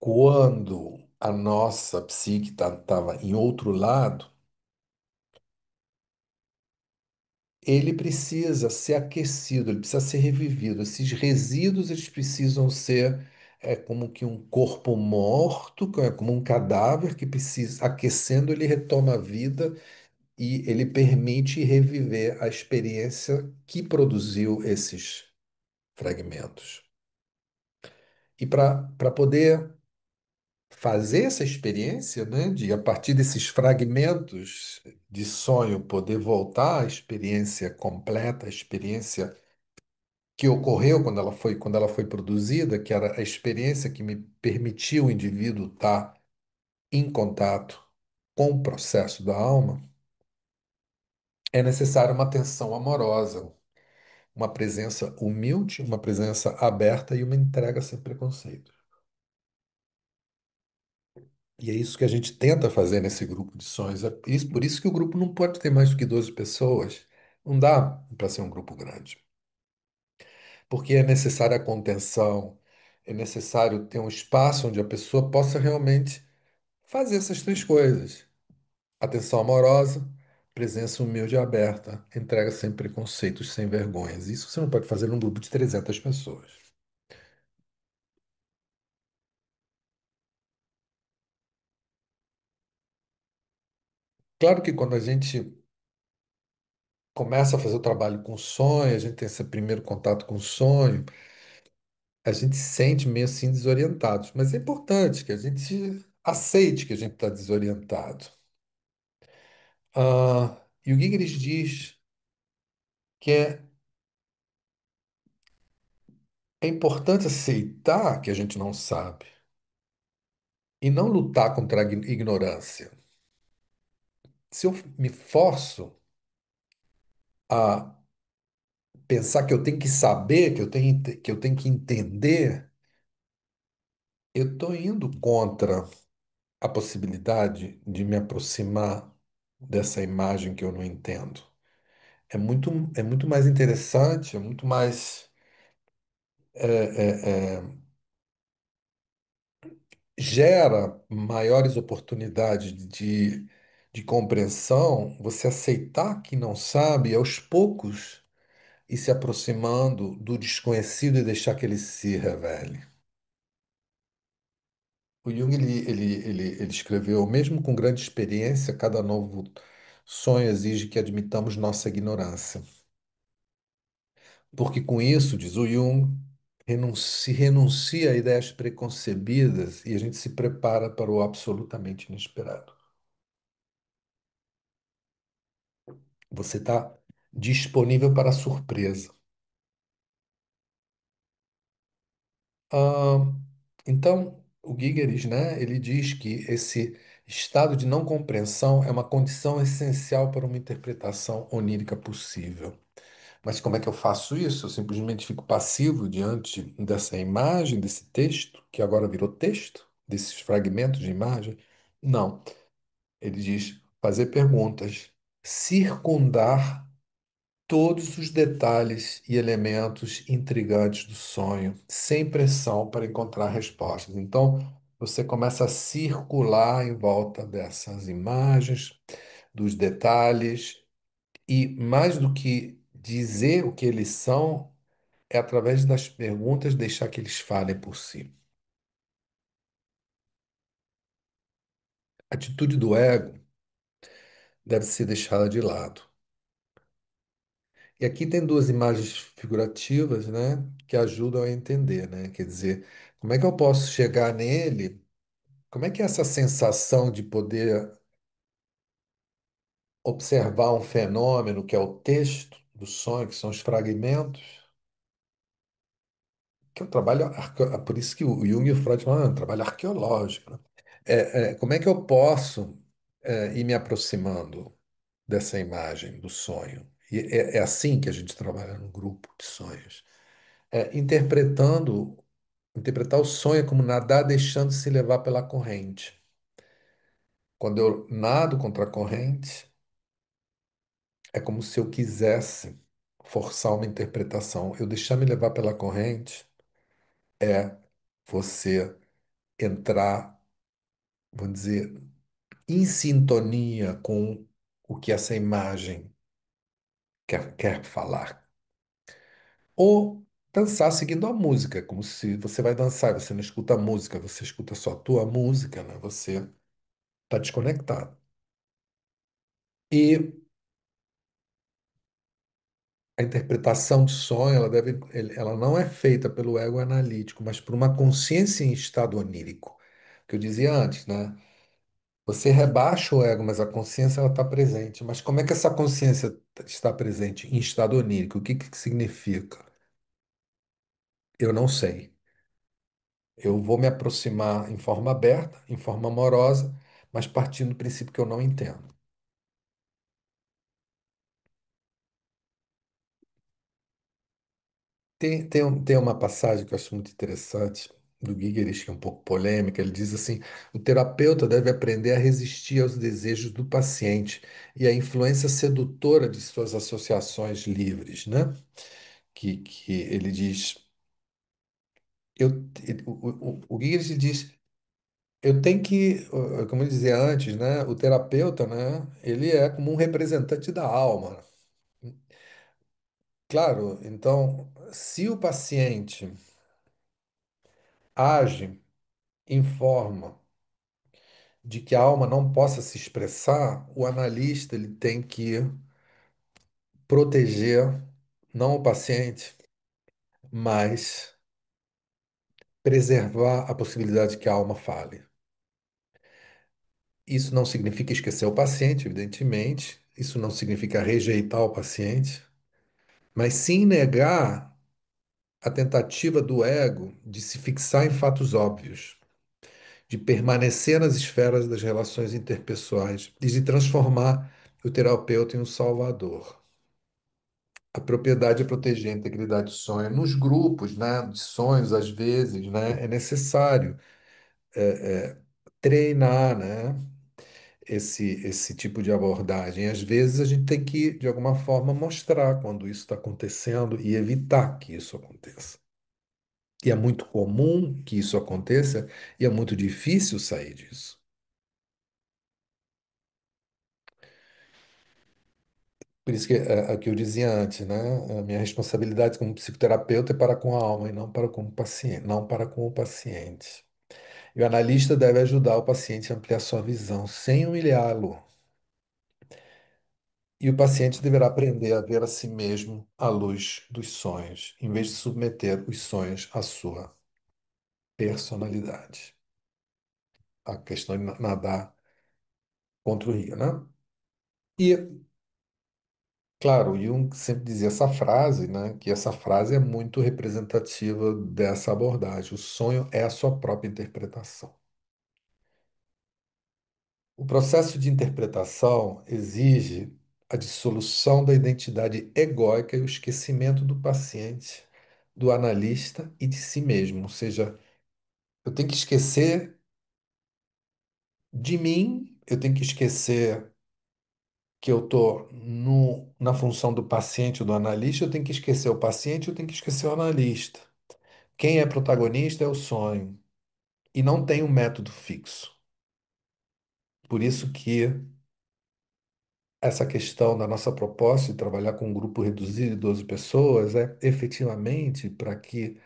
quando a nossa psique estava em outro lado, ele precisa ser aquecido, ele precisa ser revivido. Esses resíduos eles precisam ser como que um corpo morto, como um cadáver que precisa, aquecendo, ele retoma a vida e ele permite reviver a experiência que produziu esses fragmentos. E para poder fazer essa experiência, né, de a partir desses fragmentos de sonho poder voltar à experiência completa, à experiência que ocorreu quando ela foi produzida, que era a experiência que me permitiu o indivíduo estar em contato com o processo da alma, é necessária uma atenção amorosa, uma presença humilde, uma presença aberta e uma entrega sem preconceito. E é isso que a gente tenta fazer nesse grupo de sonhos. Por isso que o grupo não pode ter mais do que 12 pessoas. Não dá para ser um grupo grande. Porque é necessária a contenção, é necessário ter um espaço onde a pessoa possa realmente fazer essas três coisas: atenção amorosa, presença humilde e aberta, entrega sem preconceitos, sem vergonhas. Isso você não pode fazer num grupo de 300 pessoas. Claro que quando a gente começa a fazer o trabalho com sonho, a gente tem esse primeiro contato com o sonho, a gente se sente meio assim desorientados. Mas é importante que a gente aceite que a gente está desorientado. E o Giggs diz que é importante aceitar que a gente não sabe e não lutar contra a ignorância. Se eu me forço a pensar que eu tenho que saber, que eu tenho que entender, eu estou indo contra a possibilidade de me aproximar dessa imagem que eu não entendo. É muito mais interessante, é muito mais. Gera maiores oportunidades de compreensão você aceitar que não sabe e aos poucos ir se aproximando do desconhecido e deixar que ele se revele. O Jung ele escreveu, mesmo com grande experiência, cada novo sonho exige que admitamos nossa ignorância. Porque com isso, diz o Jung, renuncia a ideias preconcebidas e a gente se prepara para o absolutamente inesperado. Você está disponível para a surpresa. Ah, então, o Gigeris, né, ele diz que esse estado de não compreensão é uma condição essencial para uma interpretação onírica possível. Mas como é que eu faço isso? Eu simplesmente fico passivo diante dessa imagem, desse texto, que agora virou texto, desses fragmentos de imagem? Não. Ele diz fazer perguntas, circundar todos os detalhes e elementos intrigantes do sonho, sem pressão para encontrar respostas. Então, você começa a circular em volta dessas imagens, dos detalhes, e mais do que dizer o que eles são, é através das perguntas deixar que eles falem por si. A atitude do ego deve ser deixada de lado. E aqui tem duas imagens figurativas, né, que ajudam a entender, né? Quer dizer, como é que eu posso chegar nele? Como é que é essa sensação de poder observar um fenômeno que é o texto do sonho, que são os fragmentos, que é um trabalho, por isso que o Jung e o Freud falam, um trabalho arqueológico, né? Como é que eu posso ir me aproximando dessa imagem do sonho? E é assim que a gente trabalha no grupo de sonhos. Interpretar o sonho é como nadar deixando se levar pela corrente. Quando eu nado contra a corrente, é como se eu quisesse forçar uma interpretação. Eu deixar me levar pela corrente é você entrar, vamos dizer, em sintonia com o que essa imagem quer falar. Ou dançar seguindo a música, como se você vai dançar, você não escuta a música, você escuta só a tua música, né? Você está desconectado. E a interpretação de sonho, ela não é feita pelo ego analítico, mas por uma consciência em estado onírico, que eu dizia antes, né? Você rebaixa o ego, mas a consciência ela está presente. Mas como é que essa consciência está presente em estado onírico? O que que significa? Eu não sei. Eu vou me aproximar em forma aberta, em forma amorosa, mas partindo do princípio que eu não entendo. Tem uma passagem que eu acho muito interessante do Gigeris, que é um pouco polêmica. Ele diz assim: o terapeuta deve aprender a resistir aos desejos do paciente e à influência sedutora de suas associações livres, né? Que ele diz, o Gigeris diz, eu tenho que, como eu dizia antes, né? O terapeuta, né? Ele é como um representante da alma. Claro, então, se o paciente age em forma de que a alma não possa se expressar, o analista ele tem que proteger não o paciente, mas preservar a possibilidade de que a alma fale. Isso não significa esquecer o paciente, evidentemente, isso não significa rejeitar o paciente, mas sim negar a tentativa do ego de se fixar em fatos óbvios, de permanecer nas esferas das relações interpessoais e de transformar o terapeuta em um salvador. A propriedade é proteger a integridade do sonho. Nos grupos, né, de sonhos, às vezes, né, é necessário treinar, né? Esse tipo de abordagem. Às vezes a gente tem que, de alguma forma, mostrar quando isso está acontecendo e evitar que isso aconteça. E é muito comum que isso aconteça e é muito difícil sair disso. Por isso que é que eu dizia antes, né? A minha responsabilidade como psicoterapeuta é para com a alma e não para com o paciente, não para com o paciente. E o analista deve ajudar o paciente a ampliar sua visão, sem humilhá-lo. E o paciente deverá aprender a ver a si mesmo à luz dos sonhos, em vez de submeter os sonhos à sua personalidade. A questão de nadar contra o rio, né? E, claro, Jung sempre dizia essa frase, né? Que essa frase é muito representativa dessa abordagem. O sonho é a sua própria interpretação. O processo de interpretação exige a dissolução da identidade egóica e o esquecimento do paciente, do analista e de si mesmo. Ou seja, eu tenho que esquecer de mim, eu tenho que esquecer que eu estou na função do paciente, do analista, eu tenho que esquecer o paciente, eu tenho que esquecer o analista. Quem é protagonista é o sonho. E não tem um método fixo. Por isso que essa questão da nossa proposta de trabalhar com um grupo reduzido de 12 pessoas é efetivamente para que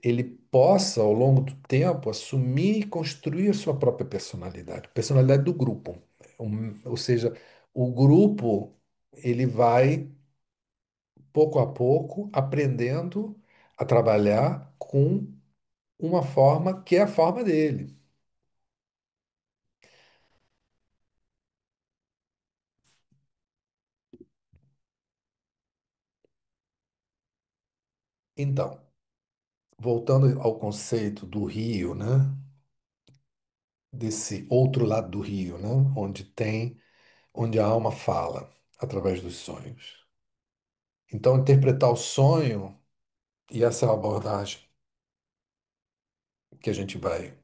ele possa, ao longo do tempo, assumir e construir a sua própria personalidade, personalidade do grupo. Ou seja, o grupo ele vai, pouco a pouco, aprendendo a trabalhar com uma forma que é a forma dele. Então, voltando ao conceito do rio, né? Desse outro lado do rio, né? Onde a alma fala através dos sonhos. Então, interpretar o sonho, e essa é a abordagem que a gente vai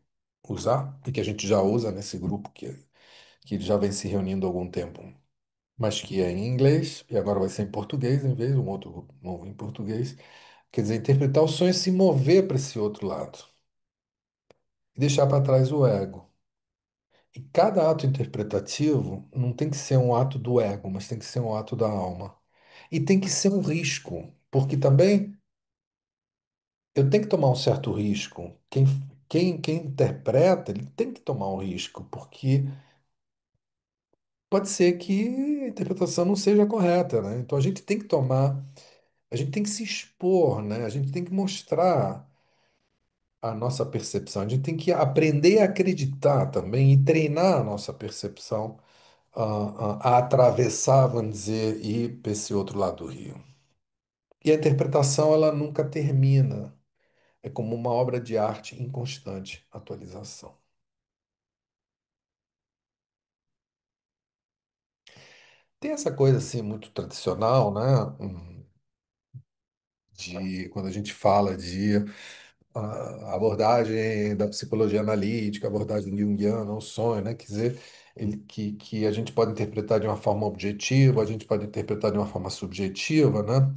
usar, e que a gente já usa nesse grupo que já vem se reunindo há algum tempo, mas que é em inglês, e agora vai ser em português, em vez de um outro grupo novo em português. Quer dizer, interpretar o sonho é se mover para esse outro lado e deixar para trás o ego. E cada ato interpretativo não tem que ser um ato do ego, mas tem que ser um ato da alma. E tem que ser um risco, porque também eu tenho que tomar um certo risco. Quem interpreta, ele tem que tomar um risco, porque pode ser que a interpretação não seja correta, né? Então a gente tem que se expor, né? A gente tem que mostrar a nossa percepção. A gente tem que aprender a acreditar também e treinar a nossa percepção a atravessar, vamos dizer, e ir para esse outro lado do rio. E a interpretação, ela nunca termina. É como uma obra de arte em constante atualização. Tem essa coisa assim muito tradicional, né? De quando a gente fala de abordagem da psicologia analítica, abordagem junguiana, o sonho, né? Quer dizer, que a gente pode interpretar de uma forma objetiva, a gente pode interpretar de uma forma subjetiva, né?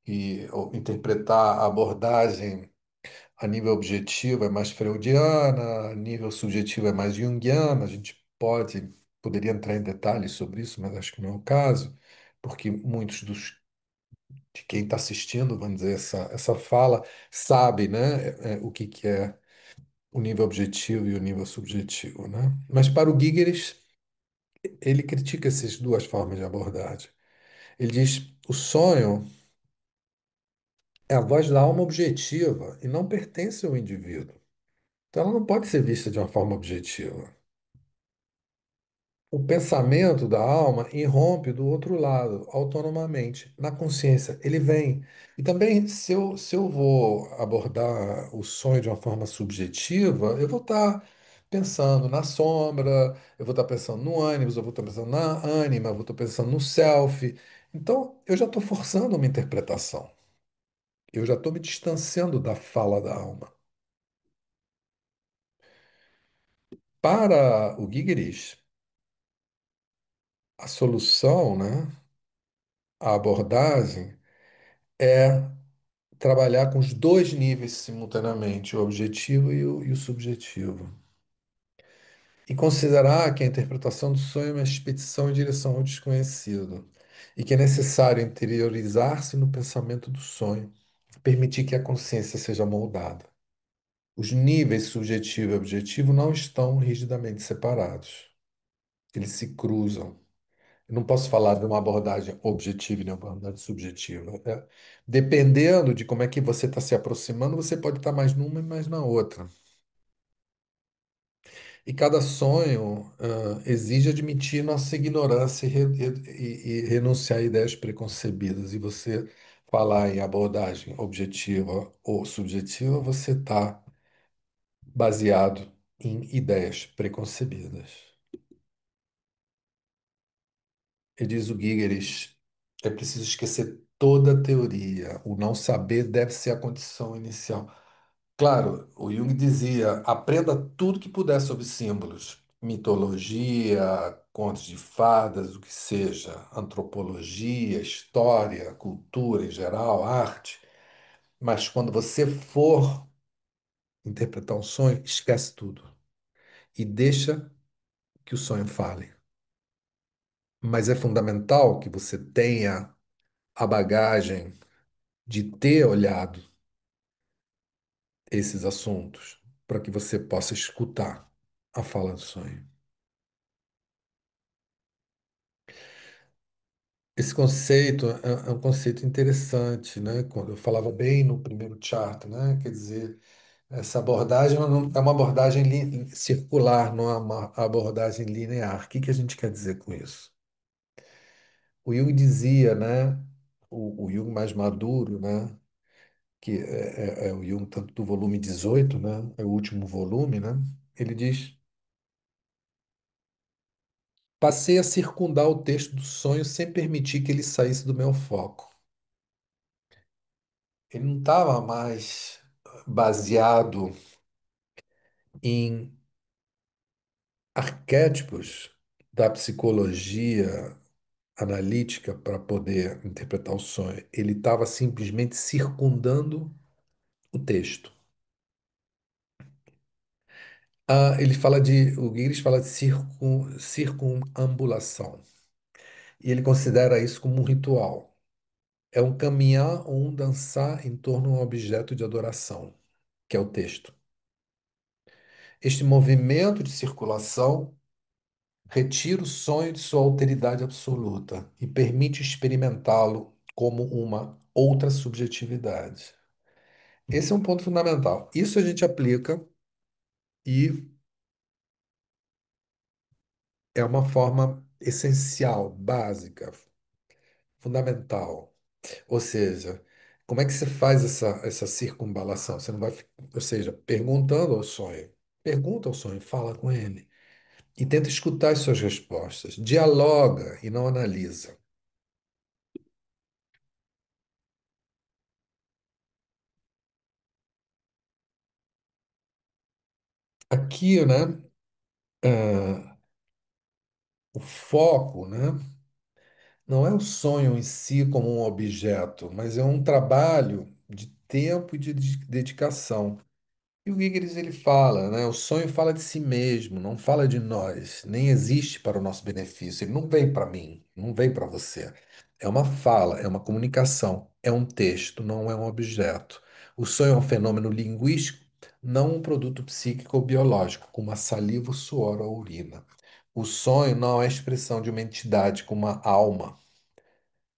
E ou interpretar a abordagem a nível objetivo é mais freudiana, a nível subjetivo é mais junguiana. A gente poderia entrar em detalhes sobre isso, mas acho que não é o caso, porque muitos de quem está assistindo, vamos dizer, essa fala, sabe, né, o que é o nível objetivo e o nível subjetivo, né? Mas para o Gigeres, ele critica essas duas formas de abordagem. Ele diz: o sonho é a voz da alma objetiva e não pertence ao indivíduo. Então, ela não pode ser vista de uma forma objetiva. O pensamento da alma irrompe do outro lado, autonomamente, na consciência. Ele vem. E também, se eu vou abordar o sonho de uma forma subjetiva, eu vou estar pensando na sombra, eu vou estar pensando no ânimos, eu vou estar pensando na ânima, eu vou estar pensando no self. Então, eu já estou forçando uma interpretação. Eu já estou me distanciando da fala da alma. Para o Gigris, a solução, né, a abordagem é trabalhar com os dois níveis simultaneamente, o objetivo e o subjetivo. E considerar que a interpretação do sonho é uma expedição em direção ao desconhecido e que é necessário interiorizar-se no pensamento do sonho, permitir que a consciência seja moldada. Os níveis subjetivo e objetivo não estão rigidamente separados, eles se cruzam. Eu não posso falar de uma abordagem objetiva e de uma abordagem subjetiva. Dependendo de como é que você está se aproximando, você pode estar mais numa e mais na outra. E cada sonho, exige admitir nossa ignorância e renunciar a ideias preconcebidas. E você falar em abordagem objetiva ou subjetiva, você está baseado em ideias preconcebidas. E diz o Gigeris, é preciso esquecer toda a teoria. O não saber deve ser a condição inicial. Claro, o Jung dizia: aprenda tudo que puder sobre símbolos, mitologia, contos de fadas, o que seja, antropologia, história, cultura em geral, arte. Mas quando você for interpretar um sonho, esquece tudo e deixa que o sonho fale. Mas é fundamental que você tenha a bagagem de ter olhado esses assuntos para que você possa escutar a fala do sonho. Esse conceito é um conceito interessante, né? Quando eu falava bem no primeiro chart, né? Quer dizer, essa abordagem é uma abordagem circular, não é uma abordagem linear. O que que a gente quer dizer com isso? O Jung dizia, né? O Jung mais maduro, né? Que é o Jung tanto do volume 18, né? É o último volume, né? Ele diz: passei a circundar o texto do sonho sem permitir que ele saísse do meu foco. Ele não estava mais baseado em arquétipos da psicologia analítica para poder interpretar o sonho. Ele estava simplesmente circundando o texto. O Gires fala de circunambulação. E ele considera isso como um ritual. É um caminhar ou um dançar em torno a um objeto de adoração, que é o texto. Este movimento de circulação retira o sonho de sua alteridade absoluta e permite experimentá-lo como uma outra subjetividade. Esse é um ponto fundamental. Isso a gente aplica e é uma forma essencial, básica, fundamental. Ou seja, como é que você faz essa circunvalação? Você não vai, ou seja, perguntando ao sonho. Pergunta ao sonho, fala com ele e tenta escutar as suas respostas. Dialoga e não analisa. Aqui, né, ah, o foco, né, não é o sonho em si como um objeto, mas é um trabalho de tempo e de dedicação. E o Gigeris ele fala, né? O sonho fala de si mesmo, não fala de nós, nem existe para o nosso benefício. Ele não vem para mim, não vem para você. É uma fala, é uma comunicação, é um texto, não é um objeto. O sonho é um fenômeno linguístico, não um produto psíquico ou biológico, como a saliva, o suor ou a urina. O sonho não é a expressão de uma entidade com uma alma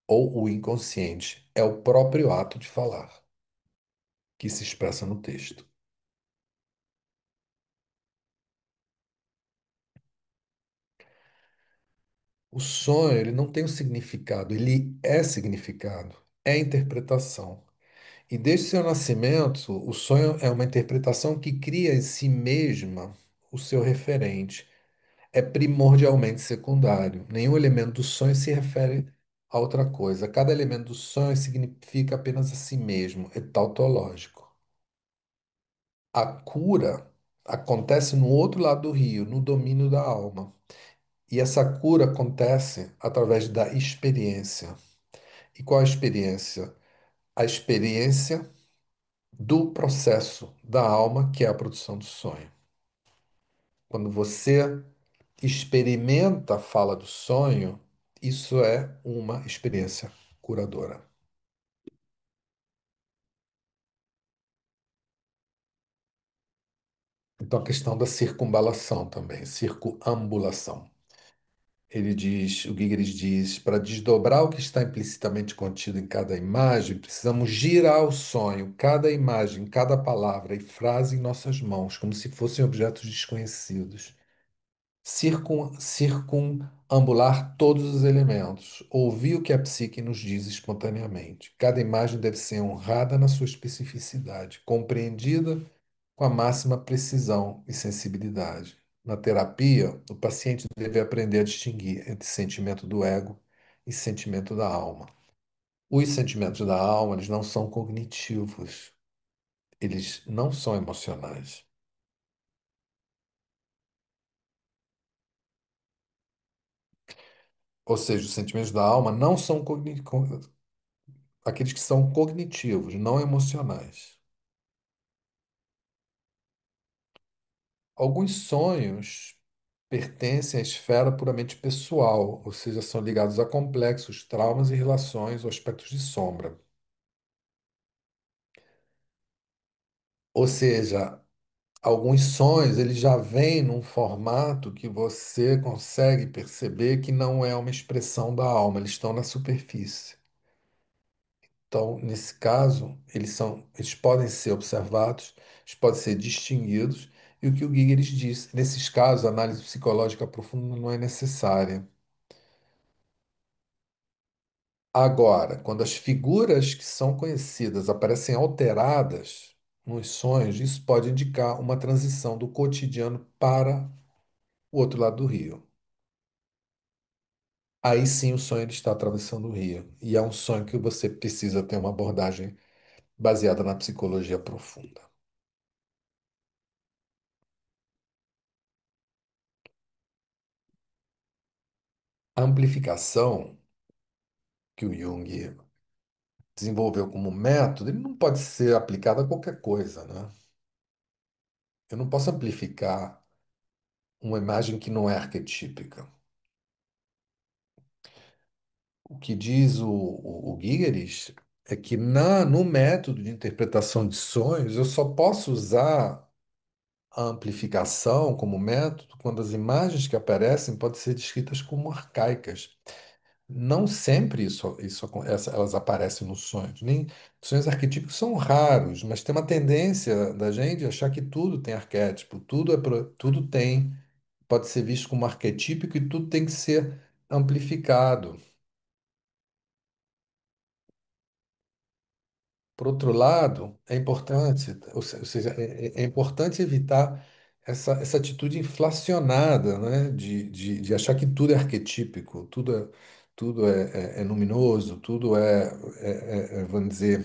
ou o inconsciente, é o próprio ato de falar, que se expressa no texto. O sonho, ele não tem um significado, ele é significado, é interpretação. E desde seu nascimento, o sonho é uma interpretação que cria em si mesma o seu referente. É primordialmente secundário. Nenhum elemento do sonho se refere a outra coisa. Cada elemento do sonho significa apenas a si mesmo, é tautológico. A cura acontece no outro lado do rio, no domínio da alma. E essa cura acontece através da experiência. E qual a experiência? A experiência do processo da alma, que é a produção do sonho. Quando você experimenta a fala do sonho, isso é uma experiência curadora. Então, a questão da circunvalação também, circunambulação. Ele diz, o Gigeres diz, para desdobrar o que está implicitamente contido em cada imagem, precisamos girar o sonho, cada imagem, cada palavra e frase em nossas mãos, como se fossem objetos desconhecidos. Circunambular todos os elementos, ouvir o que a psique nos diz espontaneamente. Cada imagem deve ser honrada na sua especificidade, compreendida com a máxima precisão e sensibilidade. Na terapia, o paciente deve aprender a distinguir entre sentimento do ego e sentimento da alma. Os sentimentos da alma, eles não são cognitivos, eles não são emocionais. Ou seja, os sentimentos da alma não são aqueles que são cognitivos, não emocionais. Alguns sonhos pertencem à esfera puramente pessoal, ou seja, são ligados a complexos, traumas e relações ou aspectos de sombra. Ou seja, alguns sonhos eles já vêm num formato que você consegue perceber que não é uma expressão da alma, eles estão na superfície. Então, nesse caso, eles podem ser observados, eles podem ser distinguidos, e o que o Gigeres disse, nesses casos, a análise psicológica profunda não é necessária. Agora, quando as figuras que são conhecidas aparecem alteradas nos sonhos, isso pode indicar uma transição do cotidiano para o outro lado do rio. Aí sim o sonho ele está atravessando o rio. E é um sonho que você precisa ter uma abordagem baseada na psicologia profunda. A amplificação que o Jung desenvolveu como método, ele não pode ser aplicado a qualquer coisa, né? Eu não posso amplificar uma imagem que não é arquetípica. O que diz o Gigeris é que no método de interpretação de sonhos, eu só posso usar a amplificação como método quando as imagens que aparecem podem ser descritas como arcaicas. Não sempre elas aparecem nos sonhos. Nem sonhos arquetípicos são raros, mas tem uma tendência da gente achar que tudo tem arquétipo, tudo tem, pode ser visto como arquetípico e tudo tem que ser amplificado. Por outro lado, é importante, ou seja, é importante evitar essa atitude inflacionada, né, de achar que tudo é arquetípico, tudo é luminoso, vamos dizer.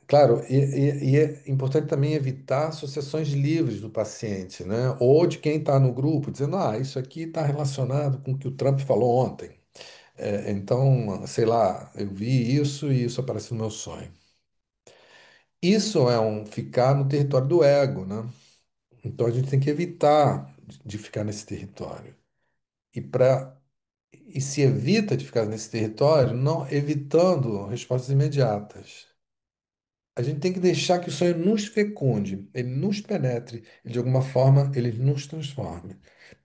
Claro, e é importante também evitar associações livres do paciente, né, ou de quem está no grupo, dizendo, isso aqui está relacionado com o que o Trump falou ontem. Então, sei lá, eu vi isso e isso aparece no meu sonho. Isso é um ficar no território do ego, né? Então a gente tem que evitar de ficar nesse território. E para e se evita de ficar nesse território, não evitando respostas imediatas. A gente tem que deixar que o sonho nos fecunde, ele nos penetre, e de alguma forma ele nos transforme,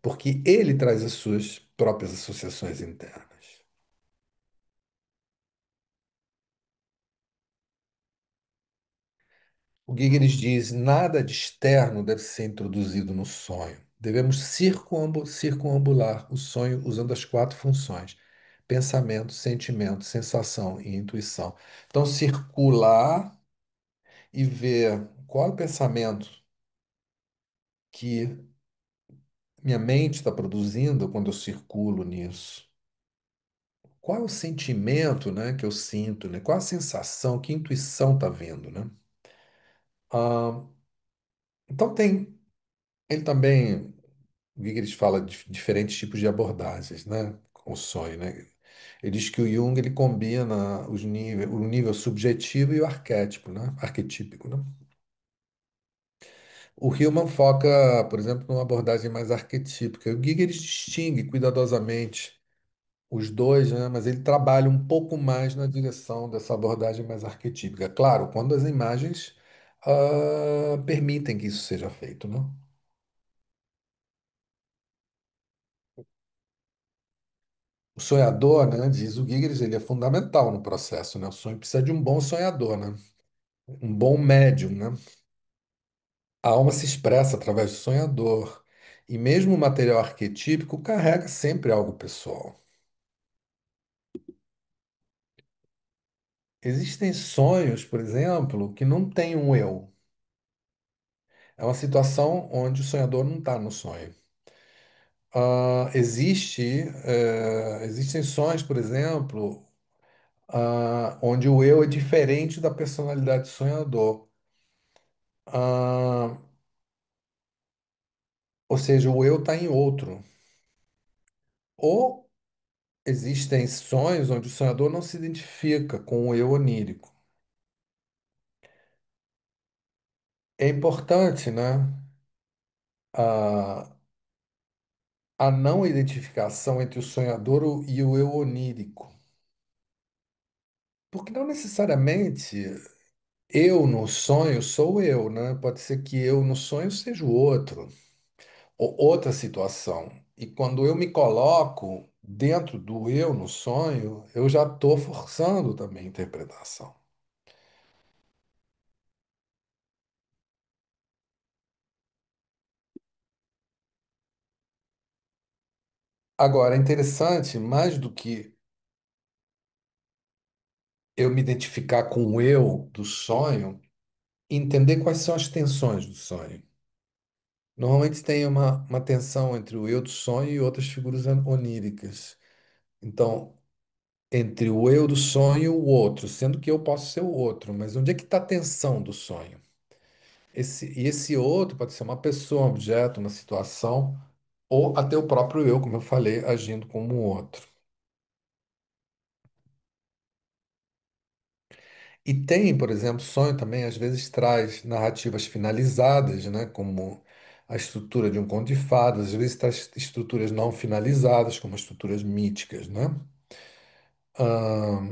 porque ele traz as suas próprias associações internas. O Gigeres diz: nada de externo deve ser introduzido no sonho. Devemos circunambular o sonho usando as quatro funções: pensamento, sentimento, sensação e intuição. Então, circular e ver qual é o pensamento que minha mente está produzindo quando eu circulo nisso. Qual é o sentimento, né, que eu sinto, né? Qual a sensação, que intuição está vindo, né? Então ele também, o Gigeres fala de diferentes tipos de abordagens, né, com o sonho, né? Ele diz que o Jung ele combina o nível subjetivo e o arquétipo, né, arquetípico, né? O Hillman foca, por exemplo, numa abordagem mais arquetípica. O Gigeres distingue cuidadosamente os dois, né? Mas ele trabalha um pouco mais na direção dessa abordagem mais arquetípica. Claro, quando as imagens permitem que isso seja feito, né? O sonhador, né, diz o Gigeres, ele é fundamental no processo, né? O sonho precisa de um bom sonhador, né? Um bom médium, né? A alma se expressa através do sonhador. E mesmo o material arquetípico carrega sempre algo pessoal. Existem sonhos, por exemplo, que não têm um eu. É uma situação onde o sonhador não está no sonho. Existem sonhos, por exemplo, onde o eu é diferente da personalidade do sonhador. Ah, ou seja, o eu está em outro. Ou existem sonhos onde o sonhador não se identifica com o eu onírico. É importante, né, a, a não identificação entre o sonhador e o eu onírico. Porque não necessariamente eu no sonho sou eu, né? Pode ser que eu no sonho seja o outro, ou outra situação. E quando eu me coloco dentro do eu no sonho, eu já estou forçando também a interpretação. Agora, é interessante, mais do que eu me identificar com o eu do sonho, entender quais são as tensões do sonho. Normalmente tem uma tensão entre o eu do sonho e outras figuras oníricas. Então, entre o eu do sonho e o outro, sendo que eu posso ser o outro, mas onde é que está a tensão do sonho? Esse outro pode ser uma pessoa, um objeto, uma situação, ou até o próprio eu, como eu falei, agindo como um outro. E tem, por exemplo, sonho também às vezes traz narrativas finalizadas, né, como a estrutura de um conto de fadas, às vezes traz estruturas não finalizadas, como as estruturas míticas, né? Ahn,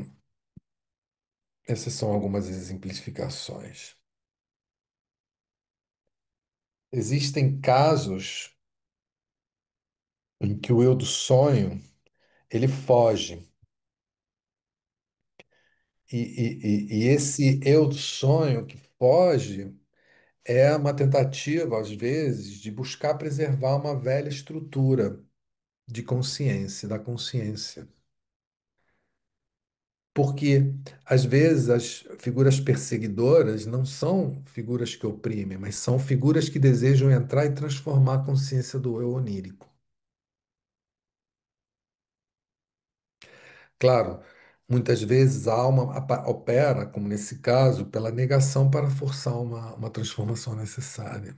essas são algumas exemplificações. Existem casos em que o eu do sonho ele foge. E esse eu do sonho que foge é uma tentativa, às vezes, de buscar preservar uma velha estrutura de consciência, da consciência. Porque, às vezes, as figuras perseguidoras não são figuras que oprimem, mas são figuras que desejam entrar e transformar a consciência do eu onírico. Claro, muitas vezes a alma opera, como nesse caso, pela negação para forçar uma transformação necessária.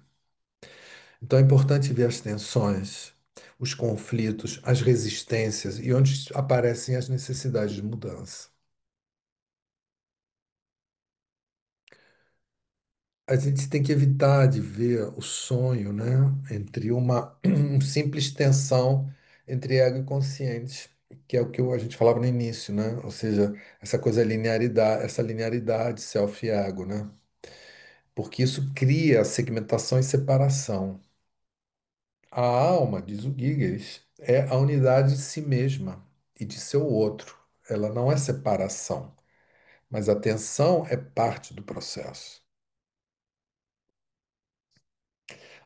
Então é importante ver as tensões, os conflitos, as resistências e onde aparecem as necessidades de mudança. A gente tem que evitar de ver o sonho, né, entre uma simples tensão entre ego e consciente, que é o que a gente falava no início, né? Ou seja, essa coisa linearidade, essa linearidade self e ego, né? Porque isso cria segmentação e separação. A alma, diz o Giges, é a unidade de si mesma e de seu outro. Ela não é separação, mas a tensão é parte do processo.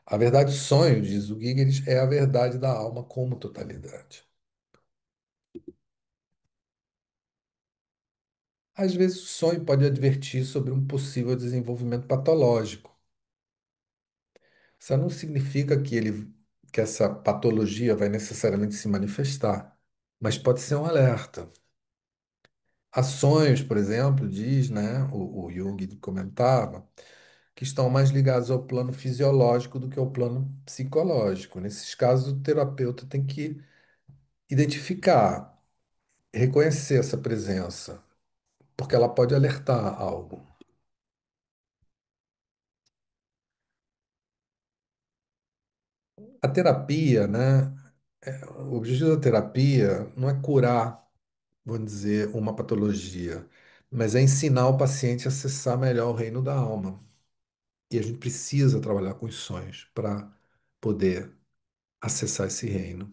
A verdade sonho, diz o Giges, é a verdade da alma como totalidade. Às vezes o sonho pode advertir sobre um possível desenvolvimento patológico. Isso não significa que essa patologia vai necessariamente se manifestar, mas pode ser um alerta. Há sonhos, por exemplo, diz, né, o Jung comentava, que estão mais ligados ao plano fisiológico do que ao plano psicológico. Nesses casos, o terapeuta tem que identificar, reconhecer essa presença, porque ela pode alertar algo. A terapia, né? O objetivo da terapia não é curar, vamos dizer, uma patologia, mas é ensinar o paciente a acessar melhor o reino da alma. E a gente precisa trabalhar com os sonhos para poder acessar esse reino.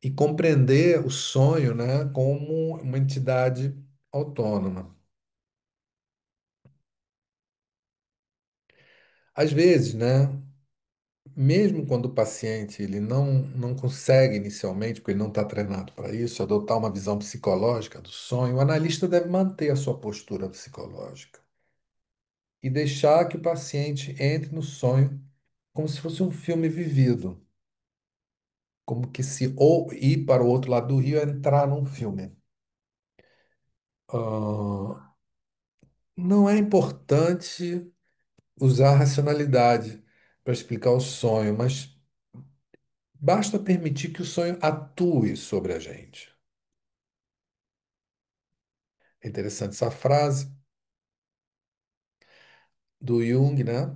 E compreender o sonho, né, como uma entidade autônoma. Às vezes, né, mesmo quando o paciente ele não consegue inicialmente, porque ele não está treinado para isso, adotar uma visão psicológica do sonho, o analista deve manter a sua postura psicológica e deixar que o paciente entre no sonho como se fosse um filme vivido, como que se ou ir para o outro lado do rio é entrar num filme. Ah, não é importante usar a racionalidade para explicar o sonho, mas basta permitir que o sonho atue sobre a gente. É interessante essa frase do Jung, né?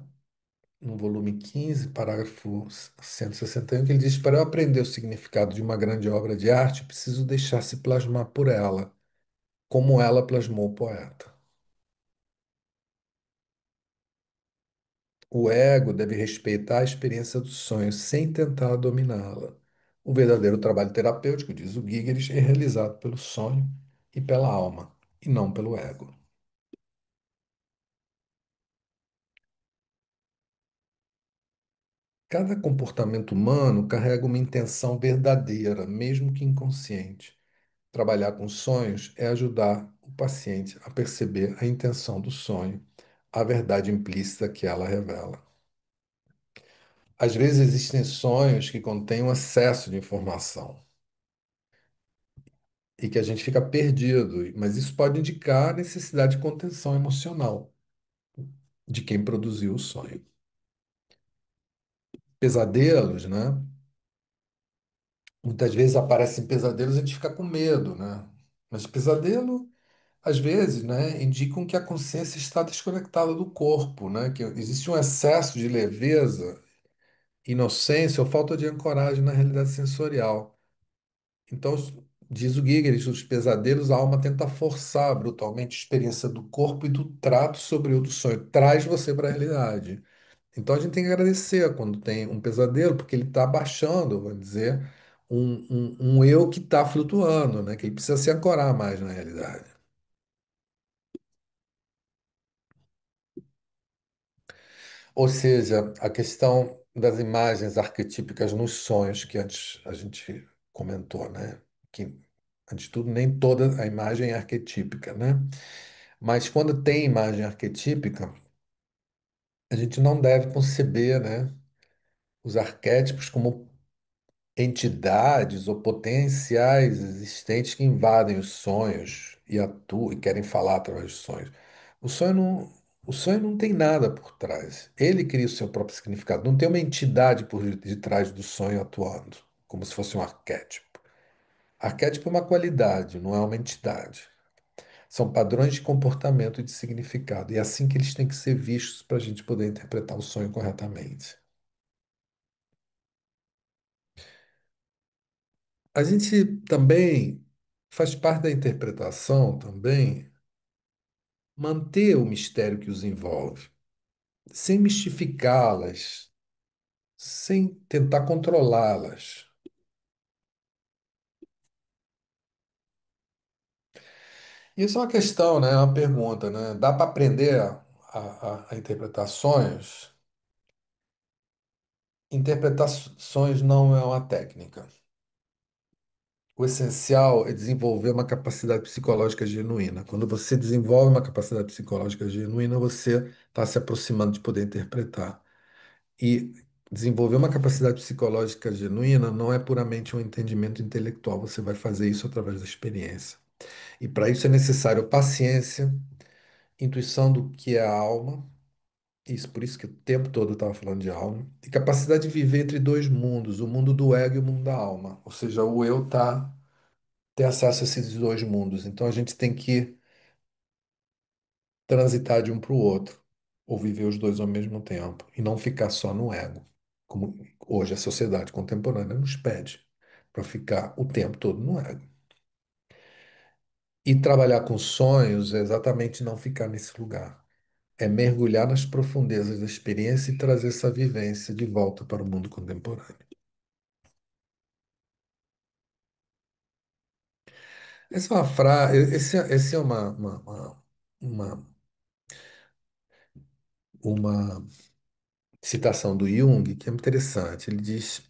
No volume 15, parágrafo 161, que ele diz: para eu aprender o significado de uma grande obra de arte, preciso deixar-se plasmar por ela, como ela plasmou o poeta. O ego deve respeitar a experiência do sonho sem tentar dominá-la. O verdadeiro trabalho terapêutico, diz o Gigeris, é realizado pelo sonho e pela alma, e não pelo ego. Cada comportamento humano carrega uma intenção verdadeira, mesmo que inconsciente. Trabalhar com sonhos é ajudar o paciente a perceber a intenção do sonho, a verdade implícita que ela revela. Às vezes existem sonhos que contêm um excesso de informação e que a gente fica perdido, mas isso pode indicar a necessidade de contenção emocional de quem produziu o sonho. Pesadelos, né? Muitas vezes aparecem pesadelos e a gente fica com medo, né? Mas pesadelo, às vezes, né, indicam que a consciência está desconectada do corpo, né? Que existe um excesso de leveza, inocência ou falta de ancoragem na realidade sensorial. Então, diz o Gigeris, os pesadelos, a alma tenta forçar brutalmente a experiência do corpo e do trato sobre o do sonho. Traz você para a realidade. Então, a gente tem que agradecer quando tem um pesadelo, porque ele está baixando, vamos dizer, um eu que está flutuando, né? Que ele precisa se ancorar mais na realidade. Ou seja, a questão das imagens arquetípicas nos sonhos que antes a gente comentou, né? Que, antes de tudo, nem toda a imagem é arquetípica, né? Mas quando tem imagem arquetípica, a gente não deve conceber, né, os arquétipos como entidades ou potenciais existentes que invadem os sonhos e atuam e querem falar através dos sonhos. O sonho não, o sonho não tem nada por trás. Ele cria o seu próprio significado. Não tem uma entidade por detrás do sonho atuando, como se fosse um arquétipo. Arquétipo é uma qualidade, não é uma entidade. São padrões de comportamento e de significado. E é assim que eles têm que ser vistos para a gente poder interpretar o sonho corretamente. A gente também faz parte da interpretação também manter o mistério que os envolve, sem mistificá-las, sem tentar controlá-las. Isso é uma questão, né? É uma pergunta, né? Dá para aprender a interpretar sonhos? Interpretar sonhos não é uma técnica. O essencial é desenvolver uma capacidade psicológica genuína. Quando você desenvolve uma capacidade psicológica genuína, você está se aproximando de poder interpretar. E desenvolver uma capacidade psicológica genuína não é puramente um entendimento intelectual, você vai fazer isso através da experiência. E para isso é necessário paciência, intuição do que é a alma Isso, por isso que o tempo todo eu estava falando de alma. E capacidade de viver entre dois mundos, o mundo do ego e o mundo da alma. Ou seja, o eu ter acesso a esses dois mundos. Então a gente tem que transitar de um para o outro, ou viver os dois ao mesmo tempo, e não ficar só no ego, como hoje a sociedade contemporânea nos pede, para ficar o tempo todo no ego. E trabalhar com sonhos é exatamente não ficar nesse lugar. É mergulhar nas profundezas da experiência e trazer essa vivência de volta para o mundo contemporâneo. Essa é uma frase, esse é uma citação do Jung que é interessante. Ele diz: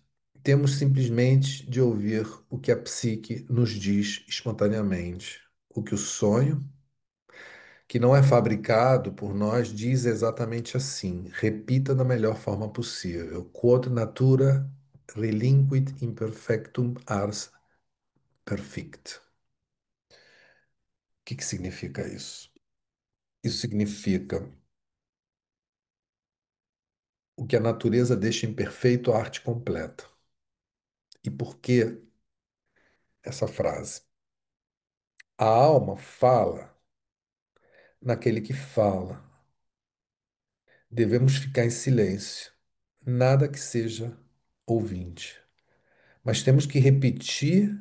temos simplesmente de ouvir o que a psique nos diz espontaneamente. O que o sonho, que não é fabricado por nós, diz exatamente assim. Repita da melhor forma possível. Quod natura relinquit imperfectum ars perfect. O que que significa isso? Isso significa o que a natureza deixa imperfeito, a arte completa. E por que essa frase? A alma fala naquele que fala. Devemos ficar em silêncio, nada que seja ouvinte. Mas temos que repetir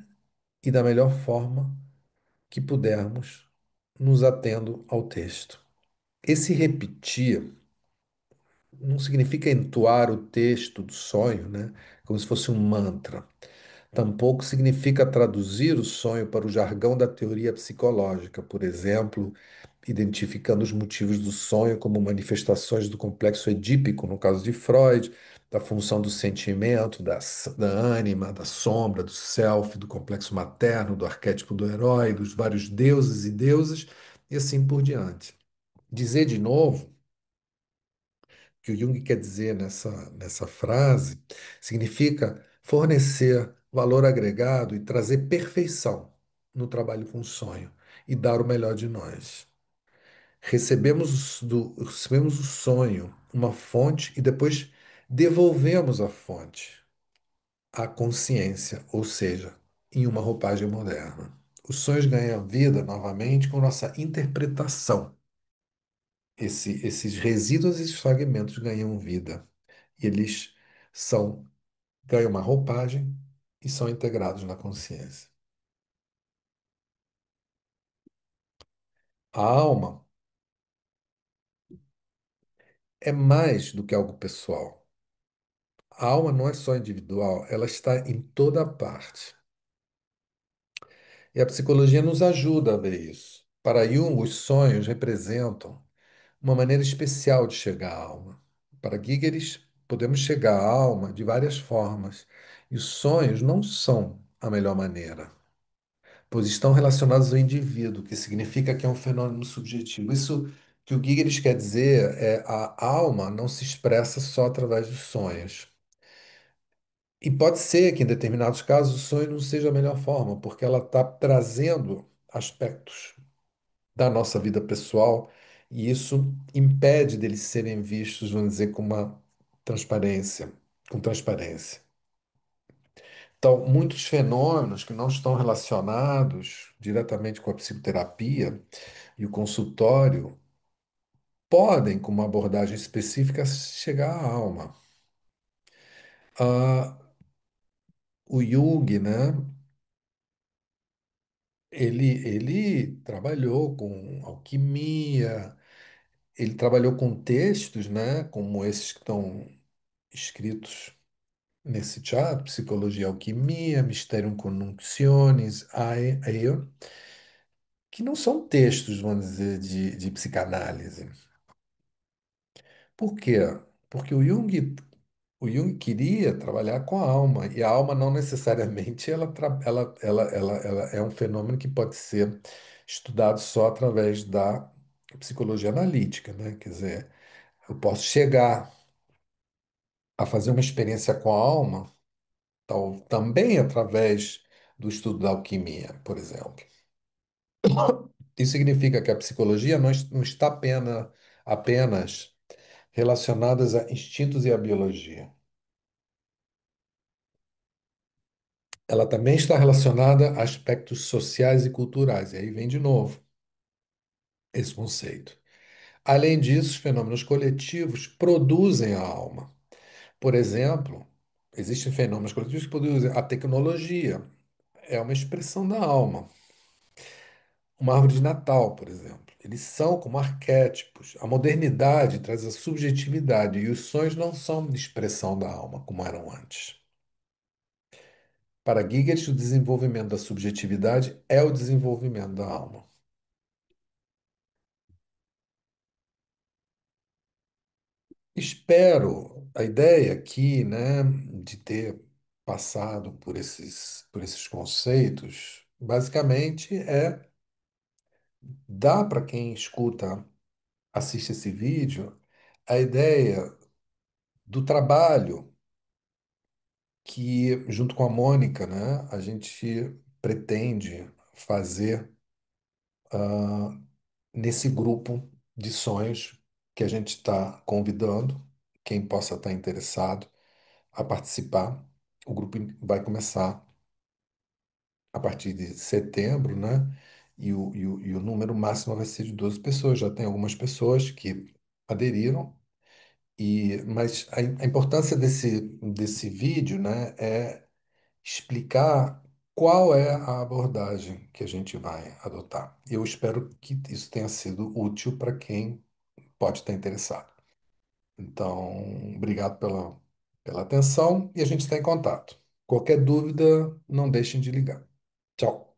e da melhor forma que pudermos, nos atendo ao texto. Esse repetir não significa entoar o texto do sonho, né? Como se fosse um mantra. Tampouco significa traduzir o sonho para o jargão da teoria psicológica, por exemplo, identificando os motivos do sonho como manifestações do complexo edípico, no caso de Freud, da função do sentimento, da ânima, da sombra, do self, do complexo materno, do arquétipo do herói, dos vários deuses e deusas, e assim por diante. Dizer de novo que o Jung quer dizer nessa frase significa fornecer valor agregado e trazer perfeição no trabalho com o sonho e dar o melhor de nós. Recebemos o sonho, uma fonte, e depois devolvemos a fonte à consciência, ou seja, em uma roupagem moderna. Os sonhos ganham vida novamente com nossa interpretação. Esses resíduos e esses fragmentos ganham vida. E eles são, ganham uma roupagem e são integrados na consciência. A alma é mais do que algo pessoal. A alma não é só individual, ela está em toda parte. E a psicologia nos ajuda a ver isso. Para Jung, os sonhos representam uma maneira especial de chegar à alma. Para Gigeris, podemos chegar à alma de várias formas. E os sonhos não são a melhor maneira, pois estão relacionados ao indivíduo, que significa que é um fenômeno subjetivo. Isso que o Gigeris quer dizer é a alma não se expressa só através dos sonhos. E pode ser que em determinados casos o sonho não seja a melhor forma, porque ela está trazendo aspectos da nossa vida pessoal e isso impede deles serem vistos, vamos dizer, com transparência. Então, muitos fenômenos que não estão relacionados diretamente com a psicoterapia e o consultório podem, com uma abordagem específica, chegar à alma. Ah, o Jung, né? Ele trabalhou com alquimia, ele trabalhou com textos, né? Como esses que estão escritos nesse teatro, Psicologia e Alquimia, Mysterium Conjunctionis, que não são textos, vamos dizer, de psicanálise. Por quê? Porque o Jung queria trabalhar com a alma, e a alma não necessariamente ela é um fenômeno que pode ser estudado só através da psicologia analítica, né? Quer dizer, eu posso chegar a fazer uma experiência com a alma, também através do estudo da alquimia, por exemplo. Isso significa que a psicologia não está apenas relacionadas a instintos e à biologia. Ela também está relacionada a aspectos sociais e culturais, e aí vem de novo esse conceito. Além disso, os fenômenos coletivos produzem a alma. Por exemplo, existem fenômenos coletivos que produzem a tecnologia, é uma expressão da alma. Uma árvore de Natal, por exemplo. Eles são como arquétipos. A modernidade traz a subjetividade e os sonhos não são expressão da alma, como eram antes. Para Giges, o desenvolvimento da subjetividade é o desenvolvimento da alma. Espero, a ideia aqui, né, de ter passado por esses conceitos, basicamente é dar para quem escuta, assiste esse vídeo, a ideia do trabalho que, junto com a Mônica, né, a gente pretende fazer nesse grupo de sonhos que a gente está convidando, quem possa estar interessado a participar. O grupo vai começar a partir de setembro, né? E o número máximo vai ser de 12 pessoas. Já tem algumas pessoas que aderiram. Mas a importância desse vídeo, né, é explicar qual é a abordagem que a gente vai adotar. Eu espero que isso tenha sido útil para quem pode estar interessado. Então, obrigado pela atenção e a gente está em contato. Qualquer dúvida, não deixem de ligar. Tchau.